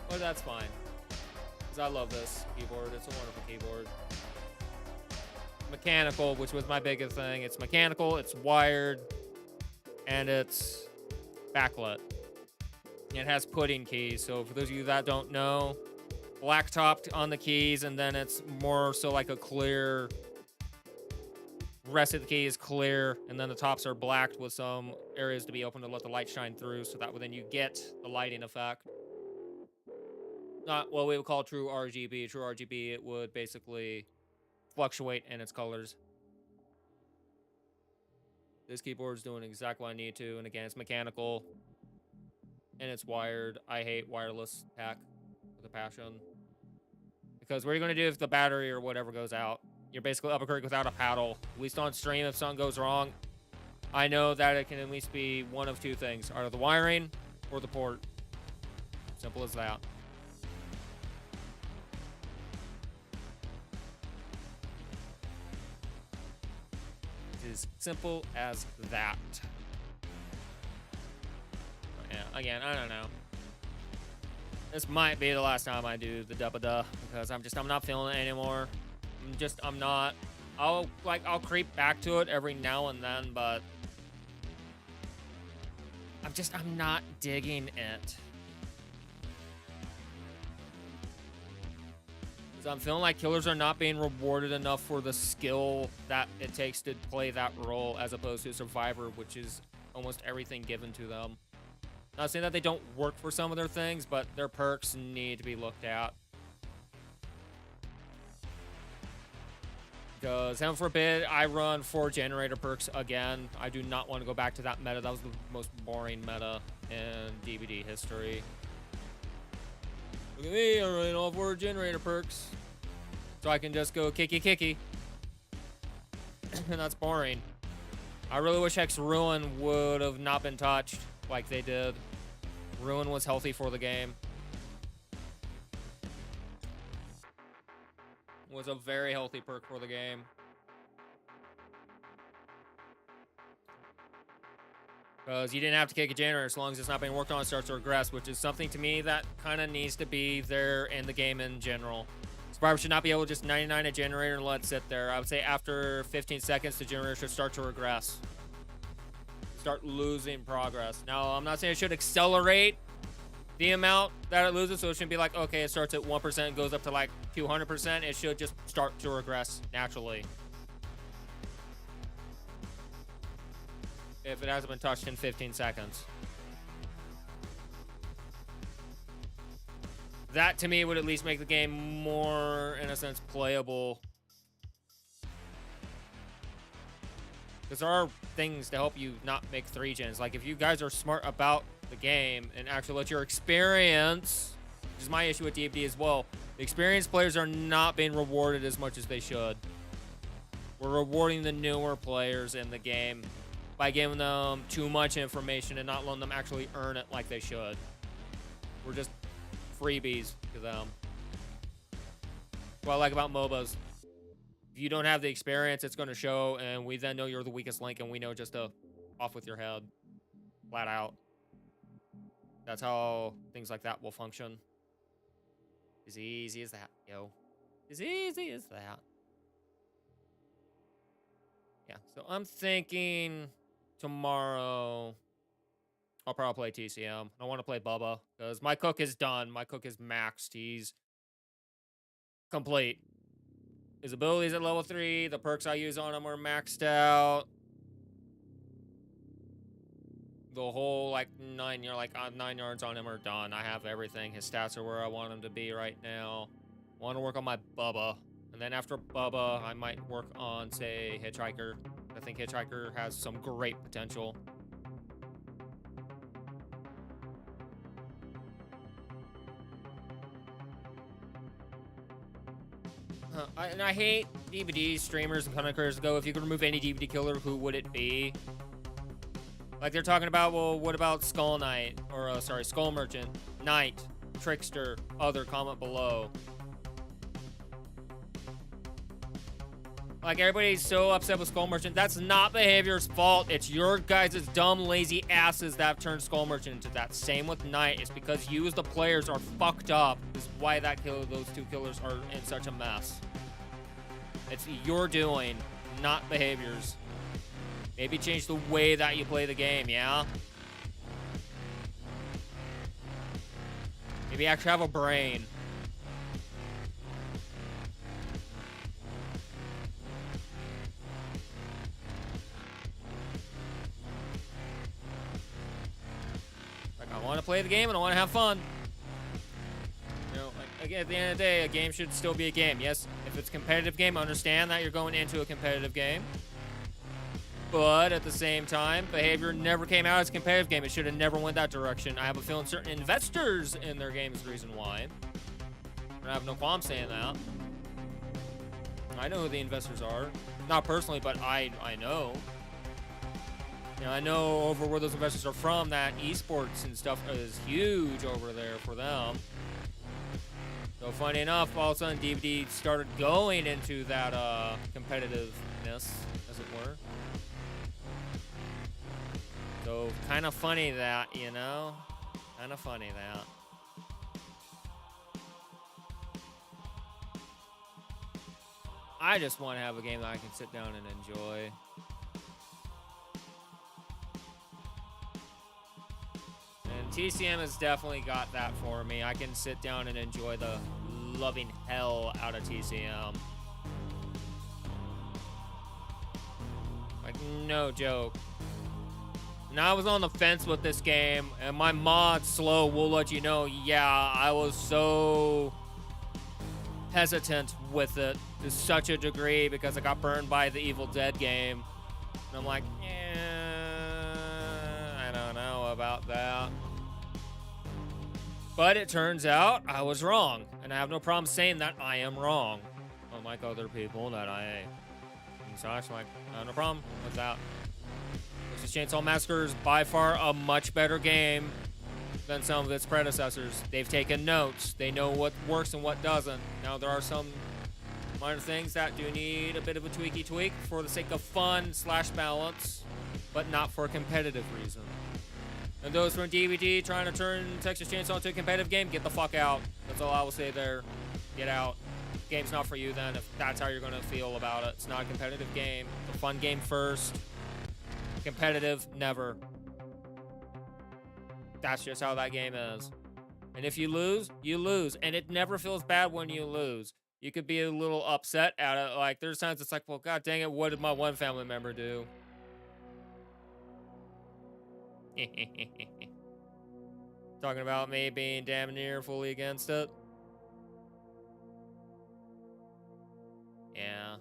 But that's fine. I love this keyboard. It's a wonderful keyboard. Mechanical, which was my biggest thing. It's mechanical, it's wired, and it's backlit. It has pudding keys. So for those of you that don't know, black topped on the keys, and then it's more so like a clear. Rest of the key is clear, and then the tops are blacked with some areas to be open to let the light shine through, so that way then you get the lighting effect. Not what we would call true RGB. True RGB, it would basically fluctuate in its colors. This keyboard's doing exactly what I need to, and again, it's mechanical, and it's wired. I hate wireless tech with a passion. Because what are you going to do if the battery or whatever goes out? You're basically up a creek without a paddle. At least on stream, if something goes wrong, I know that it can at least be one of two things. Either the wiring or the port. Simple as that. It is simple as that. But yeah, again, I don't know. This might be the last time I do the dubba-duh because I'm not feeling it anymore. I'm not. I'll creep back to it every now and then, but I'm not digging it. Because I'm feeling like killers are not being rewarded enough for the skill that it takes to play that role as opposed to Survivor, which is almost everything given to them. Not saying that they don't work for some of their things, but their perks need to be looked at. Because, heaven forbid, I run 4 generator perks again. I do not want to go back to that meta. That was the most boring meta in DVD history. Look at me, I'm running all 4 generator perks. So I can just go kicky. And that's boring. I really wish Hex Ruin would have not been touched like they did. Ruin was healthy for the game. Was a very healthy perk for the game. Because you didn't have to kick a generator as long as it's not being worked on, it starts to regress, which is something to me that kind of needs to be there in the game in general. Survivor should not be able to just 99 a generator and let it sit there. I would say after 15 seconds, the generator should start to regress. Start losing progress. Now, I'm not saying it should accelerate the amount that it loses, so it shouldn't be like, okay, it starts at 1% and goes up to like 200%. It should just start to regress naturally. If it hasn't been touched in 15 seconds. That, to me, would at least make the game more, in a sense, playable. Because there are things to help you not make 3 gens. Like, if you guys are smart about the game and actually let your experience, which is my issue with DFD as well, the experienced players are not being rewarded as much as they should. We're rewarding the newer players in the game by giving them too much information and not letting them actually earn it like they should. We're just freebies to them. What I like about MOBAs, if you don't have the experience, it's going to show, and we then know you're the weakest link, and we know just to off with your head. Flat out. That's how things like that will function. As easy as that, yo. As easy as that. Yeah, so I'm thinking tomorrow I'll probably play TCM. I want to play Bubba because my cook is done. My cook is maxed. He's complete. His abilities at level 3. The perks I use on him are maxed out. The whole, like, 9 yards on him are done. I have everything. His stats are where I want him to be right now. I want to work on my Bubba. And then after Bubba, I might work on, say, Hitchhiker. I think Hitchhiker has some great potential. And I hate DVD streamers and content creators go, if you could remove any DVD killer, who would it be? Like they're talking about, well, what about Skull Knight? Or, sorry, Skull Merchant, Knight, Trickster, other, comment below. Like, everybody's so upset with Skull Merchant. That's not Behavior's fault. It's your guys' dumb, lazy asses that have turned Skull Merchant into that. Same with Knight. It's because you as the players are fucked up. This is why those 2 killers are in such a mess. It's your doing, not Behavior's. Maybe change the way that you play the game, yeah? Maybe actually have a brain. Like, I want to play the game and I want to have fun. You know, like, again, at the end of the day, a game should still be a game. Yes, if it's a competitive game, understand that you're going into a competitive game. But at the same time, behavior never came out as a competitive game. It should have never went that direction. I have a feeling certain investors in their game is the reason why. I have no qualm saying that. I know who the investors are. Not personally, but I know. You know, I know over where those investors are from, that esports and stuff is huge over there for them. So funny enough, all of a sudden DVD started going into that competitiveness, as it were. So kind of funny that, you know, kind of funny that. I just want to have a game that I can sit down and enjoy. And TCM has definitely got that for me. I can sit down and enjoy the loving hell out of TCM. Like, no joke. And I was on the fence with this game, and my mod Slow will let you know, yeah, I was so hesitant with it to such a degree because I got burned by the Evil Dead game. And I'm like, I don't know about that. But it turns out I was wrong, and I have no problem saying that I am wrong. Unlike other people that I such, like, I have no problem with that. Texas Chainsaw Massacre is by far a much better game than some of its predecessors. They've taken notes. They know what works and what doesn't. Now, there are some minor things that do need a bit of a tweak for the sake of fun / balance, but not for a competitive reason. And those from DVD trying to turn Texas Chainsaw into a competitive game, get the fuck out. That's all I will say there. Get out. Game's not for you then, if that's how you're going to feel about it. It's not a competitive game. It's a fun game first. Competitive, never. That's just how that game is. And if you lose, you lose. And it never feels bad when you lose. You could be a little upset at it. Like, there's times it's like, well, god dang it, what did my one family member do? Talking about me being damn near fully against it. Yeah.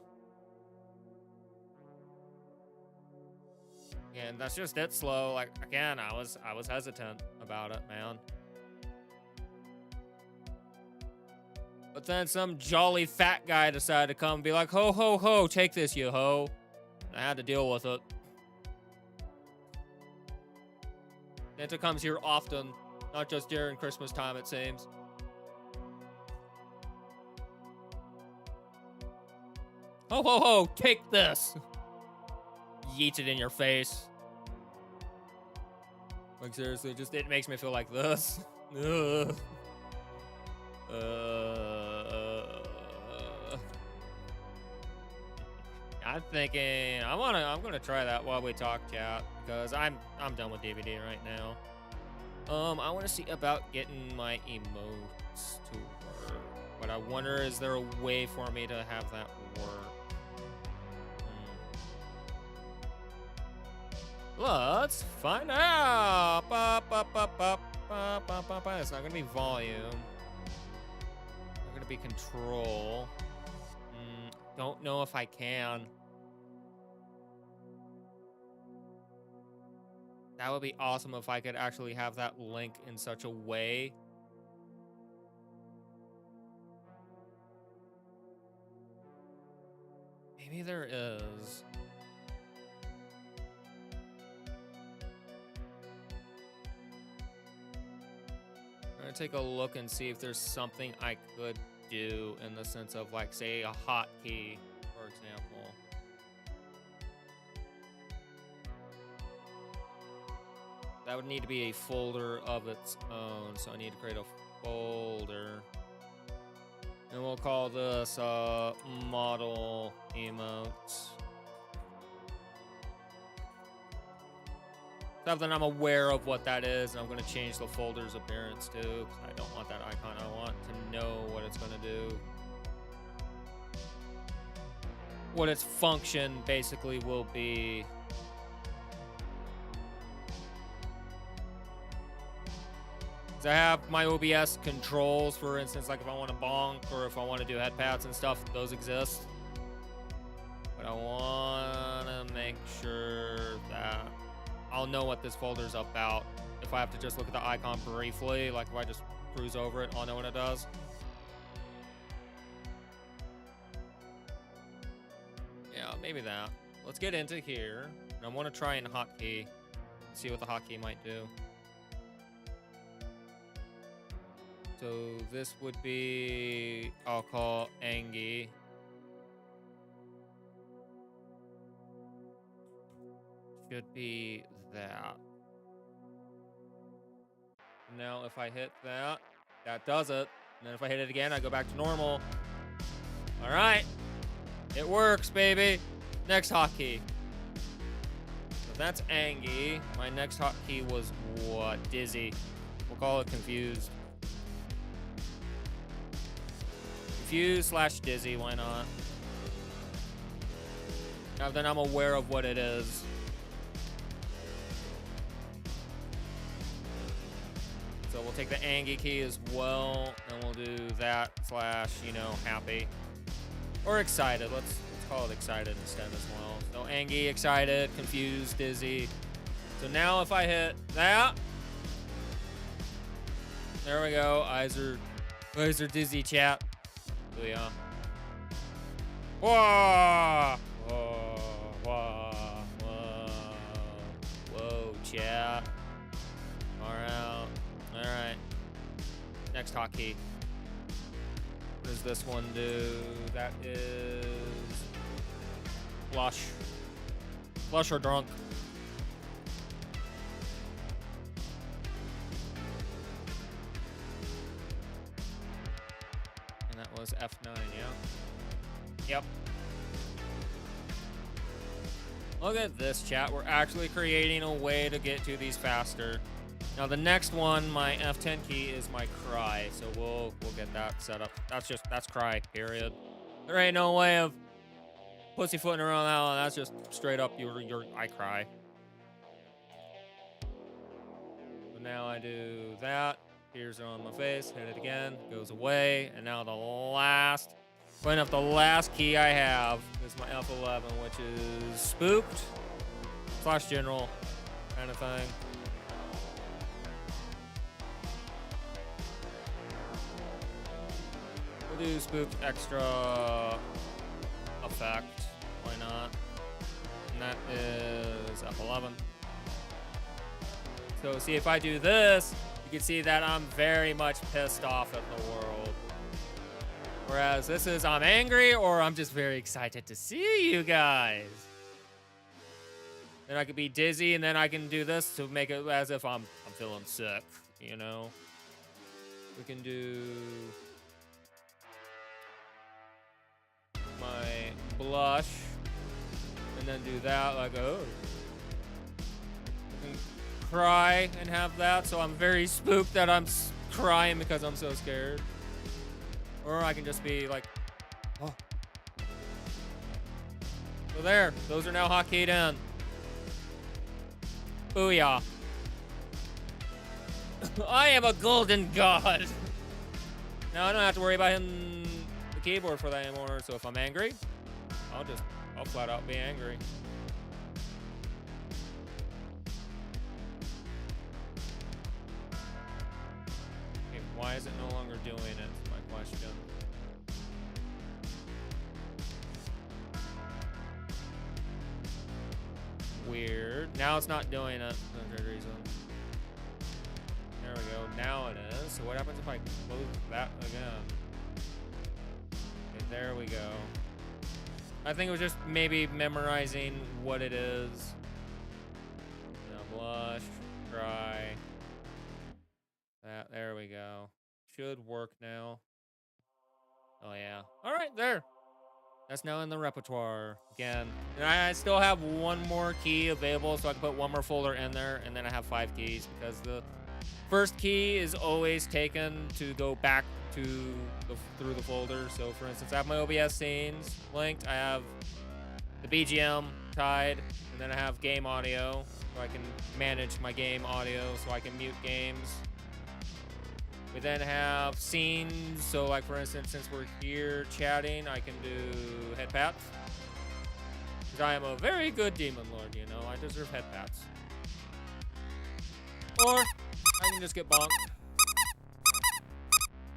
And that's just it, Slow. Like, again, I was hesitant about it, man. But then some jolly fat guy decided to come and be like, ho, ho, ho, take this, you ho. And I had to deal with it. Santa comes here often, not just during Christmas time, it seems. Ho, ho, ho, take this. Yeets it in your face. Like, seriously, just, it makes me feel like this. I'm thinking, I'm gonna try that while we talk, chat, because I'm done with DVD right now. I want to see about getting my emotes to work, but I wonder, is there a way for me to have that work? Let's find out. It's not gonna be volume. It's not gonna be control. Don't know if I can. That would be awesome if I could actually have that link in such a way. Maybe there is. I'm gonna take a look and see if there's something I could do in the sense of, like, say, a hotkey, for example. That would need to be a folder of its own, so I need to create a folder. And we'll call this model emotes. Something I'm aware of what that is, and I'm going to change the folder's appearance too, because I don't want that icon. I want to know what it's going to do. What its function basically will be. So I have my OBS controls, for instance, like if I want to bonk or if I want to do head pats and stuff, those exist. But I want to make make sure that I'll know what this folder's about. If I have to just look at the icon briefly, like if I just cruise over it, I'll know what it does. Yeah, maybe that. Let's get into here. And I want to try and hotkey. See what the hotkey might do. So this would be, I'll call Angie. Should be that. Now if I hit that, that does it. And then if I hit it again, I go back to normal. All right. It works, baby. Next hotkey. So that's Angie. My next hotkey was what? Dizzy. We'll call it confused. Confused/dizzy, why not? Now then I'm aware of what it is. So we'll take the Angie key as well, and we'll do that / you know, happy. Or excited. Let's call it excited instead as well. So Angie, excited, confused, dizzy. So now if I hit that, there we go. Eyes are dizzy, chat. So yeah. Whoa! Whoa! Whoa! Whoa! Whoa, chat. All right. Next hotkey. What does this one do? That is flush. Flush or drunk. And that was F9, yeah? Yep. Look at this, chat. We're actually creating a way to get to these faster. Now the next one, my F10 key, is my cry, so we'll get that set up. That's cry, period. There ain't no way of pussyfooting around that one. That's just straight up your I cry. So now I do that. Tears are on my face. Hit it again. Goes away. And now the last, putting up the last key I have is my F11, which is spooked / general kind of thing. Do spooked extra effect, why not? And that is F11. So see, if I do this, you can see that I'm very much pissed off at the world. Whereas this is I'm angry, or I'm just very excited to see you guys. Then I could be dizzy, and then I can do this to make it as if I'm feeling sick, you know? We can do my blush, and then do that like, oh. I can cry and have that, so I'm very spooked that I'm crying because I'm so scared. Or I can just be like, oh. So there, those are now hotkeyed in. Booyah. I am a golden god. Now I don't have to worry about hitting the keyboard for that anymore. So if I'm angry, I'll flat out be angry. Okay, why is it no longer doing it? Is my question. Weird. Now it's not doing it for no good reason. There we go. Now it is. So what happens if I close that again? Okay, there we go. I think it was just maybe memorizing what it is. Now blush, cry. That, there we go. Should work now. Oh yeah. All right, there. That's now in the repertoire again. And I still have one more key available, so I can put one more folder in there, and then I have 5 keys because the first key is always taken to go back to through the folder. So for instance, I have my OBS scenes linked. I have the BGM tied, and then I have game audio, so I can manage my game audio, so I can mute games. We then have scenes, so like for instance, since we're here chatting, I can do head pats. Because I am a very good demon lord, you know. I deserve head pats. Or I can just get bonked.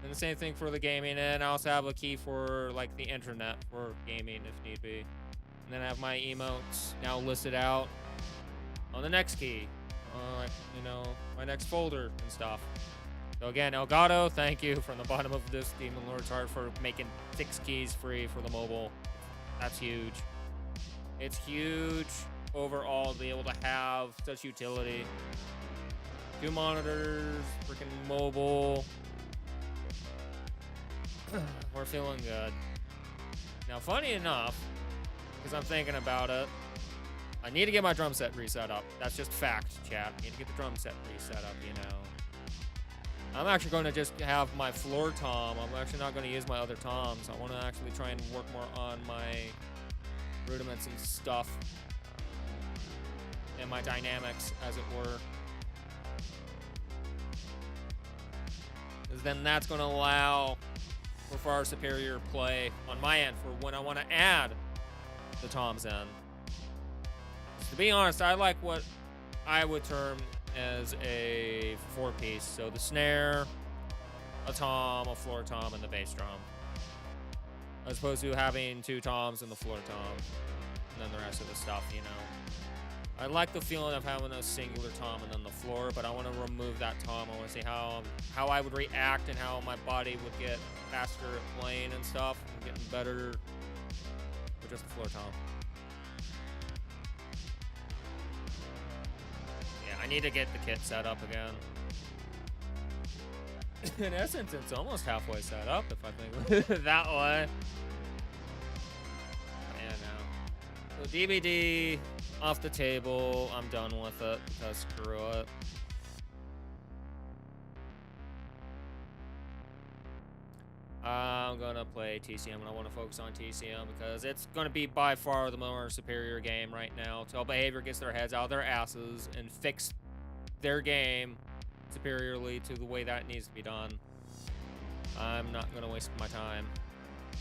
And the same thing for the gaming. And I also have a key for like the internet for gaming if need be. And then I have my emotes now listed out on the next key. You know, my next folder and stuff. So again, Elgato, thank you from the bottom of this Demon Lord's heart for making 6 keys free for the mobile. That's huge. It's huge overall to be able to have such utility. 2 monitors, freaking mobile. We're feeling good. Now, funny enough, because I'm thinking about it, I need to get my drum set reset up. That's just fact, chat. I need to get the drum set reset up, you know. I'm actually going to just have my floor tom. I'm actually not going to use my other toms. I want to actually try and work more on my rudiments and stuff. And my dynamics, as it were. Because then that's going to allow for far superior play on my end for when I want to add the toms in. To be honest, I like what I would term as a 4-piece. So the snare, a tom, a floor tom, and the bass drum. As opposed to having 2 toms and the floor tom. And then the rest of the stuff, you know. I like the feeling of having a singular tom and then the floor, but I want to remove that tom. I want to see how I would react and how my body would get faster at playing and stuff. And getting better with just the floor tom. I need to get the kit set up again. In essence, it's almost halfway set up, if I think that way. Yeah, no. So DVD off the table. I'm done with it because screw it. I'm gonna play TCM, and I want to focus on TCM because it's gonna be by far the more superior game right now. Till Behavior gets their heads out of their asses and fix their game superiorly to the way that needs to be done. I'm not gonna waste my time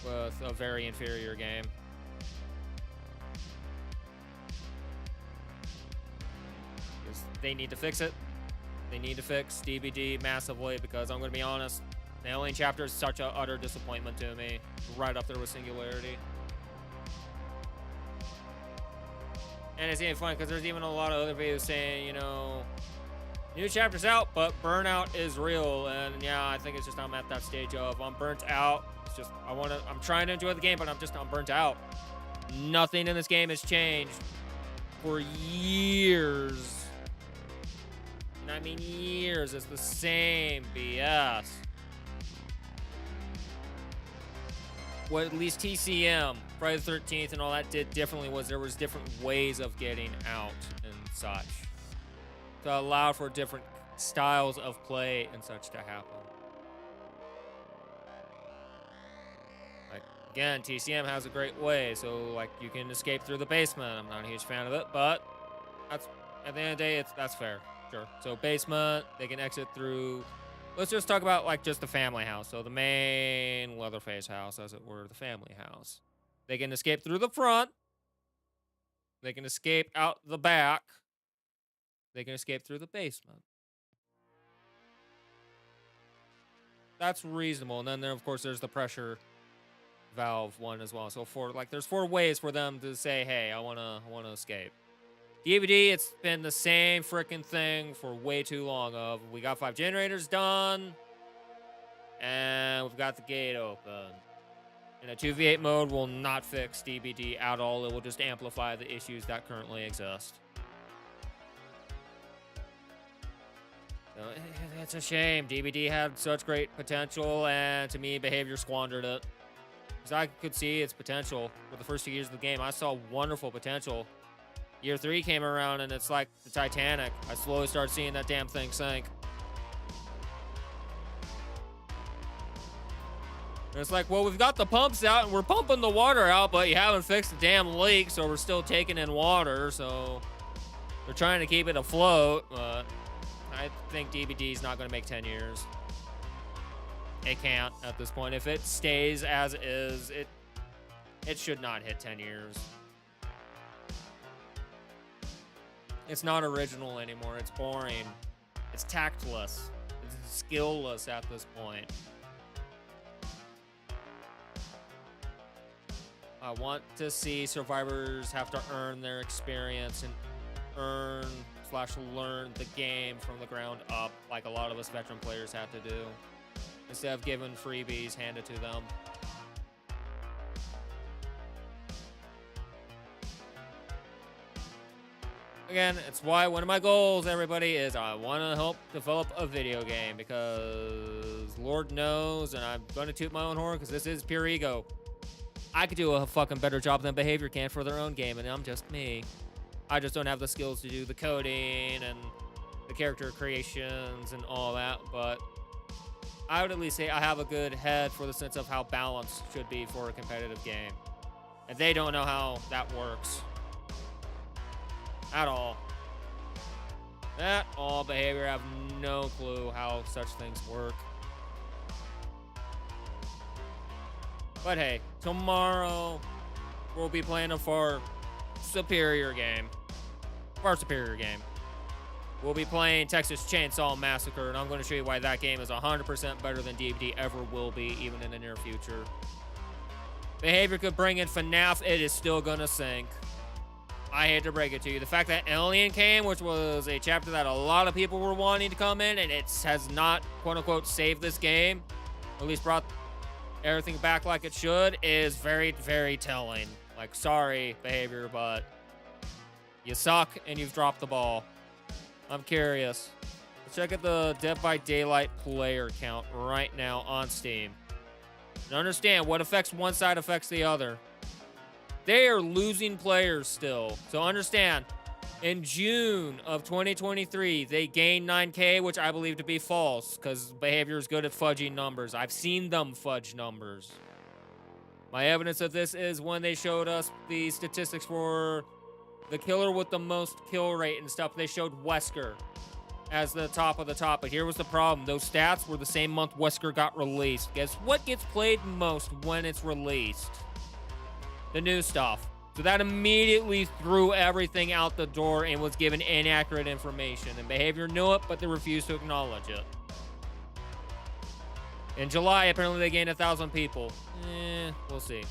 with a very inferior game. Because they need to fix it. They need to fix DBD massively because I'm gonna be honest. The Alien chapter is such an utter disappointment to me. Right up there with Singularity. And it's even funny because there's even a lot of other videos saying, you know, new chapter's out, but burnout is real. And yeah, I think it's just I'm at that stage of I'm burnt out. It's just I'm trying to enjoy the game, but I'm burnt out. Nothing in this game has changed for years. And I mean years. It's the same BS. What at least TCM, Friday the 13th, and all that did differently was there was different ways of getting out and such to allow for different styles of play and such to happen. Like again, TCM has a great way, so like you can escape through the basement. I'm not a huge fan of it, but that's at the end of the day, that's fair, sure. So basement, they can exit through. Let's just talk about like just the family house. So the main Leatherface house, as it were, the family house. They can escape through the front. They can escape out the back. They can escape through the basement. That's reasonable. And then there, of course, there's the pressure valve one as well. So there's 4 ways for them to say, hey, I wanna escape. DVD, it's been the same freaking thing for way too long. We got 5 generators done, and we've got the gate open. And a 2v8 mode will not fix DBD at all. It will just amplify the issues that currently exist. So it's a shame. DBD had such great potential, and to me, Behavior squandered it. Because I could see its potential for the first 2 years of the game. I saw wonderful potential. Year 3 came around, and it's like the Titanic. I slowly started seeing that damn thing sink. And it's like, well, we've got the pumps out, and we're pumping the water out, but you haven't fixed the damn leak, so we're still taking in water, so they're trying to keep it afloat, but I think DBD's not going to make 10 years. It can't at this point. If it stays as is, it should not hit 10 years. It's not original anymore. It's boring. It's tactless. It's skillless at this point. I want to see survivors have to earn their experience and learn the game from the ground up, like a lot of us veteran players had to do, instead of giving freebies handed to them. Again, it's why one of my goals, everybody, is I want to help develop a video game, because Lord knows, and I'm going to toot my own horn because this is pure ego, I could do a fucking better job than Behavior can for their own game, and I'm just me. I just don't have the skills to do the coding and the character creations and all that, but I would at least say I have a good head for the sense of how balance should be for a competitive game. And they don't know how that works. At all. At all. Behavior, I have no clue how such things work. But hey, tomorrow we'll be playing a far superior game. We'll be playing Texas Chainsaw Massacre, and I'm going to show you why that game is 100% better than DBD ever will be, even in the near future. Behavior could bring in FNAF, it is still going to sink. I hate to break it to you. The fact that Alien came, which was a chapter that a lot of people were wanting to come in, and it has not, quote-unquote, saved this game, or at least brought everything back like it should, is very, very telling. Like, sorry, Behavior, but you suck and you've dropped the ball. I'm curious. Let's check out the Dead by Daylight player count right now on Steam. And understand, what affects one side affects the other. They are losing players still. So understand, in June of 2023, they gained 9K, which I believe to be false, because Behavior is good at fudging numbers. I've seen them fudge numbers. My evidence of this is when they showed us the statistics for the killer with the most kill rate and stuff. They showed Wesker as the top of the top. But here was the problem. Those stats were the same month Wesker got released. Guess what gets played most when it's released? The new stuff. So that immediately threw everything out the door and was given inaccurate information. And Behavior knew it, but they refused to acknowledge it. In July, apparently they gained 1,000 people. We'll see.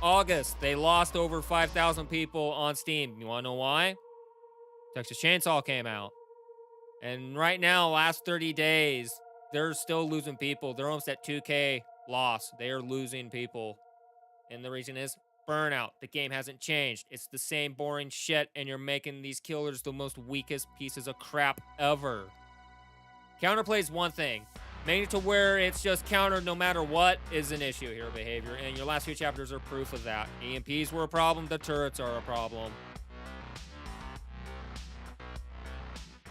August, they lost over 5,000 people on Steam. You want to know why? Texas Chainsaw came out. And right now, last 30 days, they're still losing people. They're almost at 2K loss. They are losing people. And the reason is burnout. The game hasn't changed. It's the same boring shit, and you're making these killers the most weakest pieces of crap ever. Counterplay is one thing. Making it to where it's just countered no matter what is an issue here, Behavior. And your last few chapters are proof of that. EMPs were a problem. The turrets are a problem.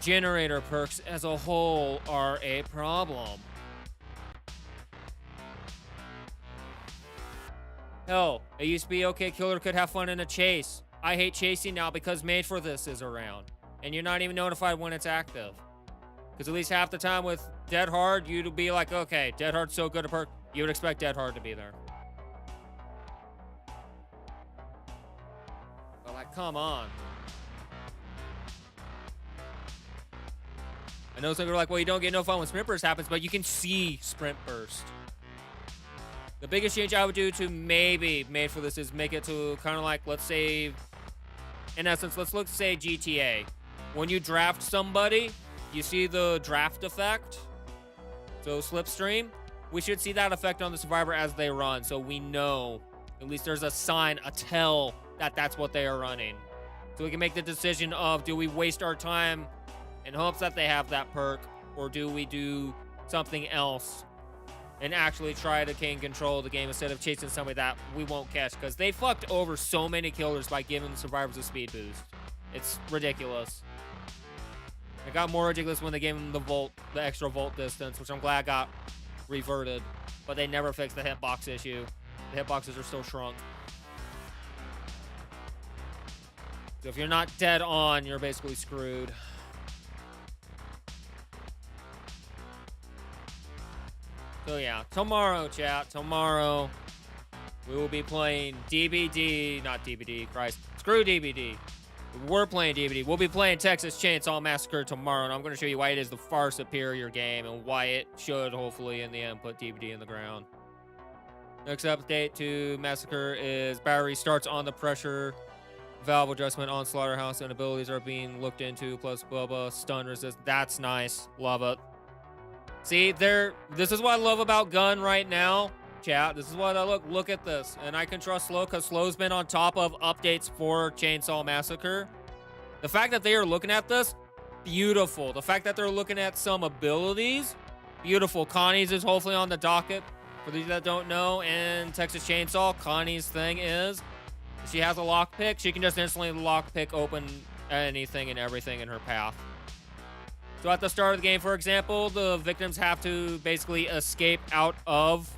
Generator perks as a whole are a problem. Hell, it used to be okay, killer could have fun in a chase. I hate chasing now because Made for This is around. And you're not even notified when it's active. Because at least half the time with Dead Hard, you'd be like, okay, Dead Hard's so good a perk, you would expect Dead Hard to be there. But like, come on. I know some people are like, well, you don't get no fun when Sprint Burst happens, but you can see Sprint Burst. The biggest change I would do to maybe Made for This is make it to kind of like, let's say, in essence, let's say GTA. When you draft somebody, you see the draft effect. So Slipstream, we should see that effect on the survivor as they run. So we know, at least there's a sign, a tell that that's what they are running. So we can make the decision of, do we waste our time in hopes that they have that perk, or do we do something else and actually try to gain control of the game instead of chasing somebody that we won't catch? Because they fucked over so many killers by giving the survivors a speed boost. It's ridiculous. It got more ridiculous when they gave them the extra volt distance, which I'm glad got reverted. But they never fixed the hitbox issue. The hitboxes are still shrunk. So if you're not dead on, you're basically screwed. So yeah, tomorrow, chat, tomorrow, we will be playing DBD, not DBD, Christ, screw DBD. We're playing DBD. We'll be playing Texas Chainsaw Massacre tomorrow, and I'm going to show you why it is the far superior game and why it should, hopefully, in the end, put DBD in the ground. Next update to Massacre is battery starts on the pressure. Valve adjustment on Slaughterhouse and abilities are being looked into, plus blah blah, stun resist. That's nice. Love it. See, this is what I love about Gun right now. Chat, this is what I look at this. And I can trust Slow because Slow's been on top of updates for Chainsaw Massacre. The fact that they are looking at this, beautiful. The fact that they're looking at some abilities, beautiful. Connie's is hopefully on the docket. For these that don't know, and Texas Chainsaw, Connie's thing is, if she has a lockpick, she can just instantly lockpick open anything and everything in her path. So at the start of the game, for example, the victims have to basically escape out of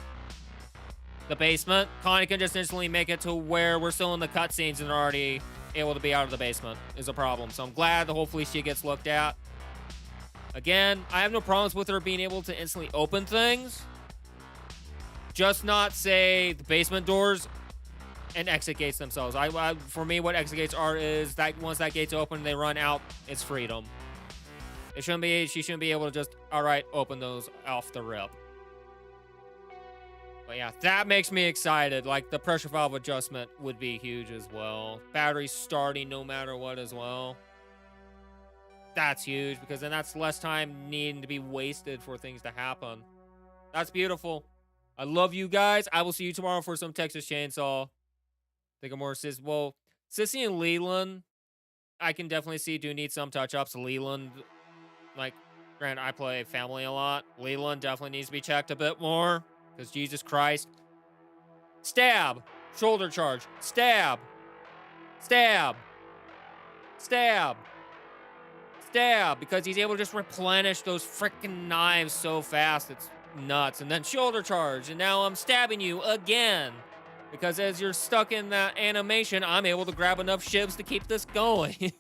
the basement. Connie can just instantly make it to where we're still in the cutscenes and are already able to be out of the basement is a problem. So I'm glad that hopefully she gets looked at. Again, I have no problems with her being able to instantly open things. Just not, say, the basement doors and exit gates themselves. For me, what exit gates are is that once that gate's open, they run out, it's freedom. She shouldn't be able to just, all right, open those off the rip. But yeah, that makes me excited. Like, the pressure valve adjustment would be huge as well. Battery starting no matter what as well. That's huge, because then that's less time needing to be wasted for things to happen. That's beautiful. I love you guys. I will see you tomorrow for some Texas Chainsaw. Think of more well, Sissy and Leland, I can definitely see do need some touch-ups. Leland, like, granted, I play family a lot. Leland definitely needs to be checked a bit more, because Jesus Christ. Stab. Shoulder charge. Stab. Stab. Stab. Stab. Because he's able to just replenish those freaking knives so fast. It's nuts. And then shoulder charge, and now I'm stabbing you again, because as you're stuck in that animation, I'm able to grab enough shivs to keep this going. And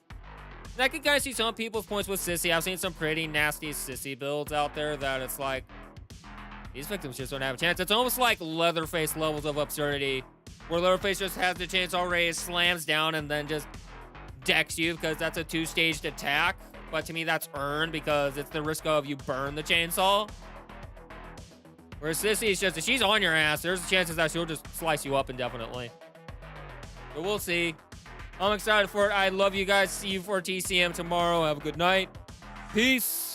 I can kind of see some people's points with Sissy. I've seen some pretty nasty Sissy builds out there that it's like, these victims just don't have a chance. It's almost like Leatherface levels of absurdity, where Leatherface just has the chainsaw raised, slams down, and then just decks you because that's a two-staged attack. But to me, that's earned because it's the risk of you burn the chainsaw. Whereas Sissy's just, if she's on your ass, there's chances that she'll just slice you up indefinitely. But we'll see. I'm excited for it. I love you guys. See you for TCM tomorrow. Have a good night. Peace.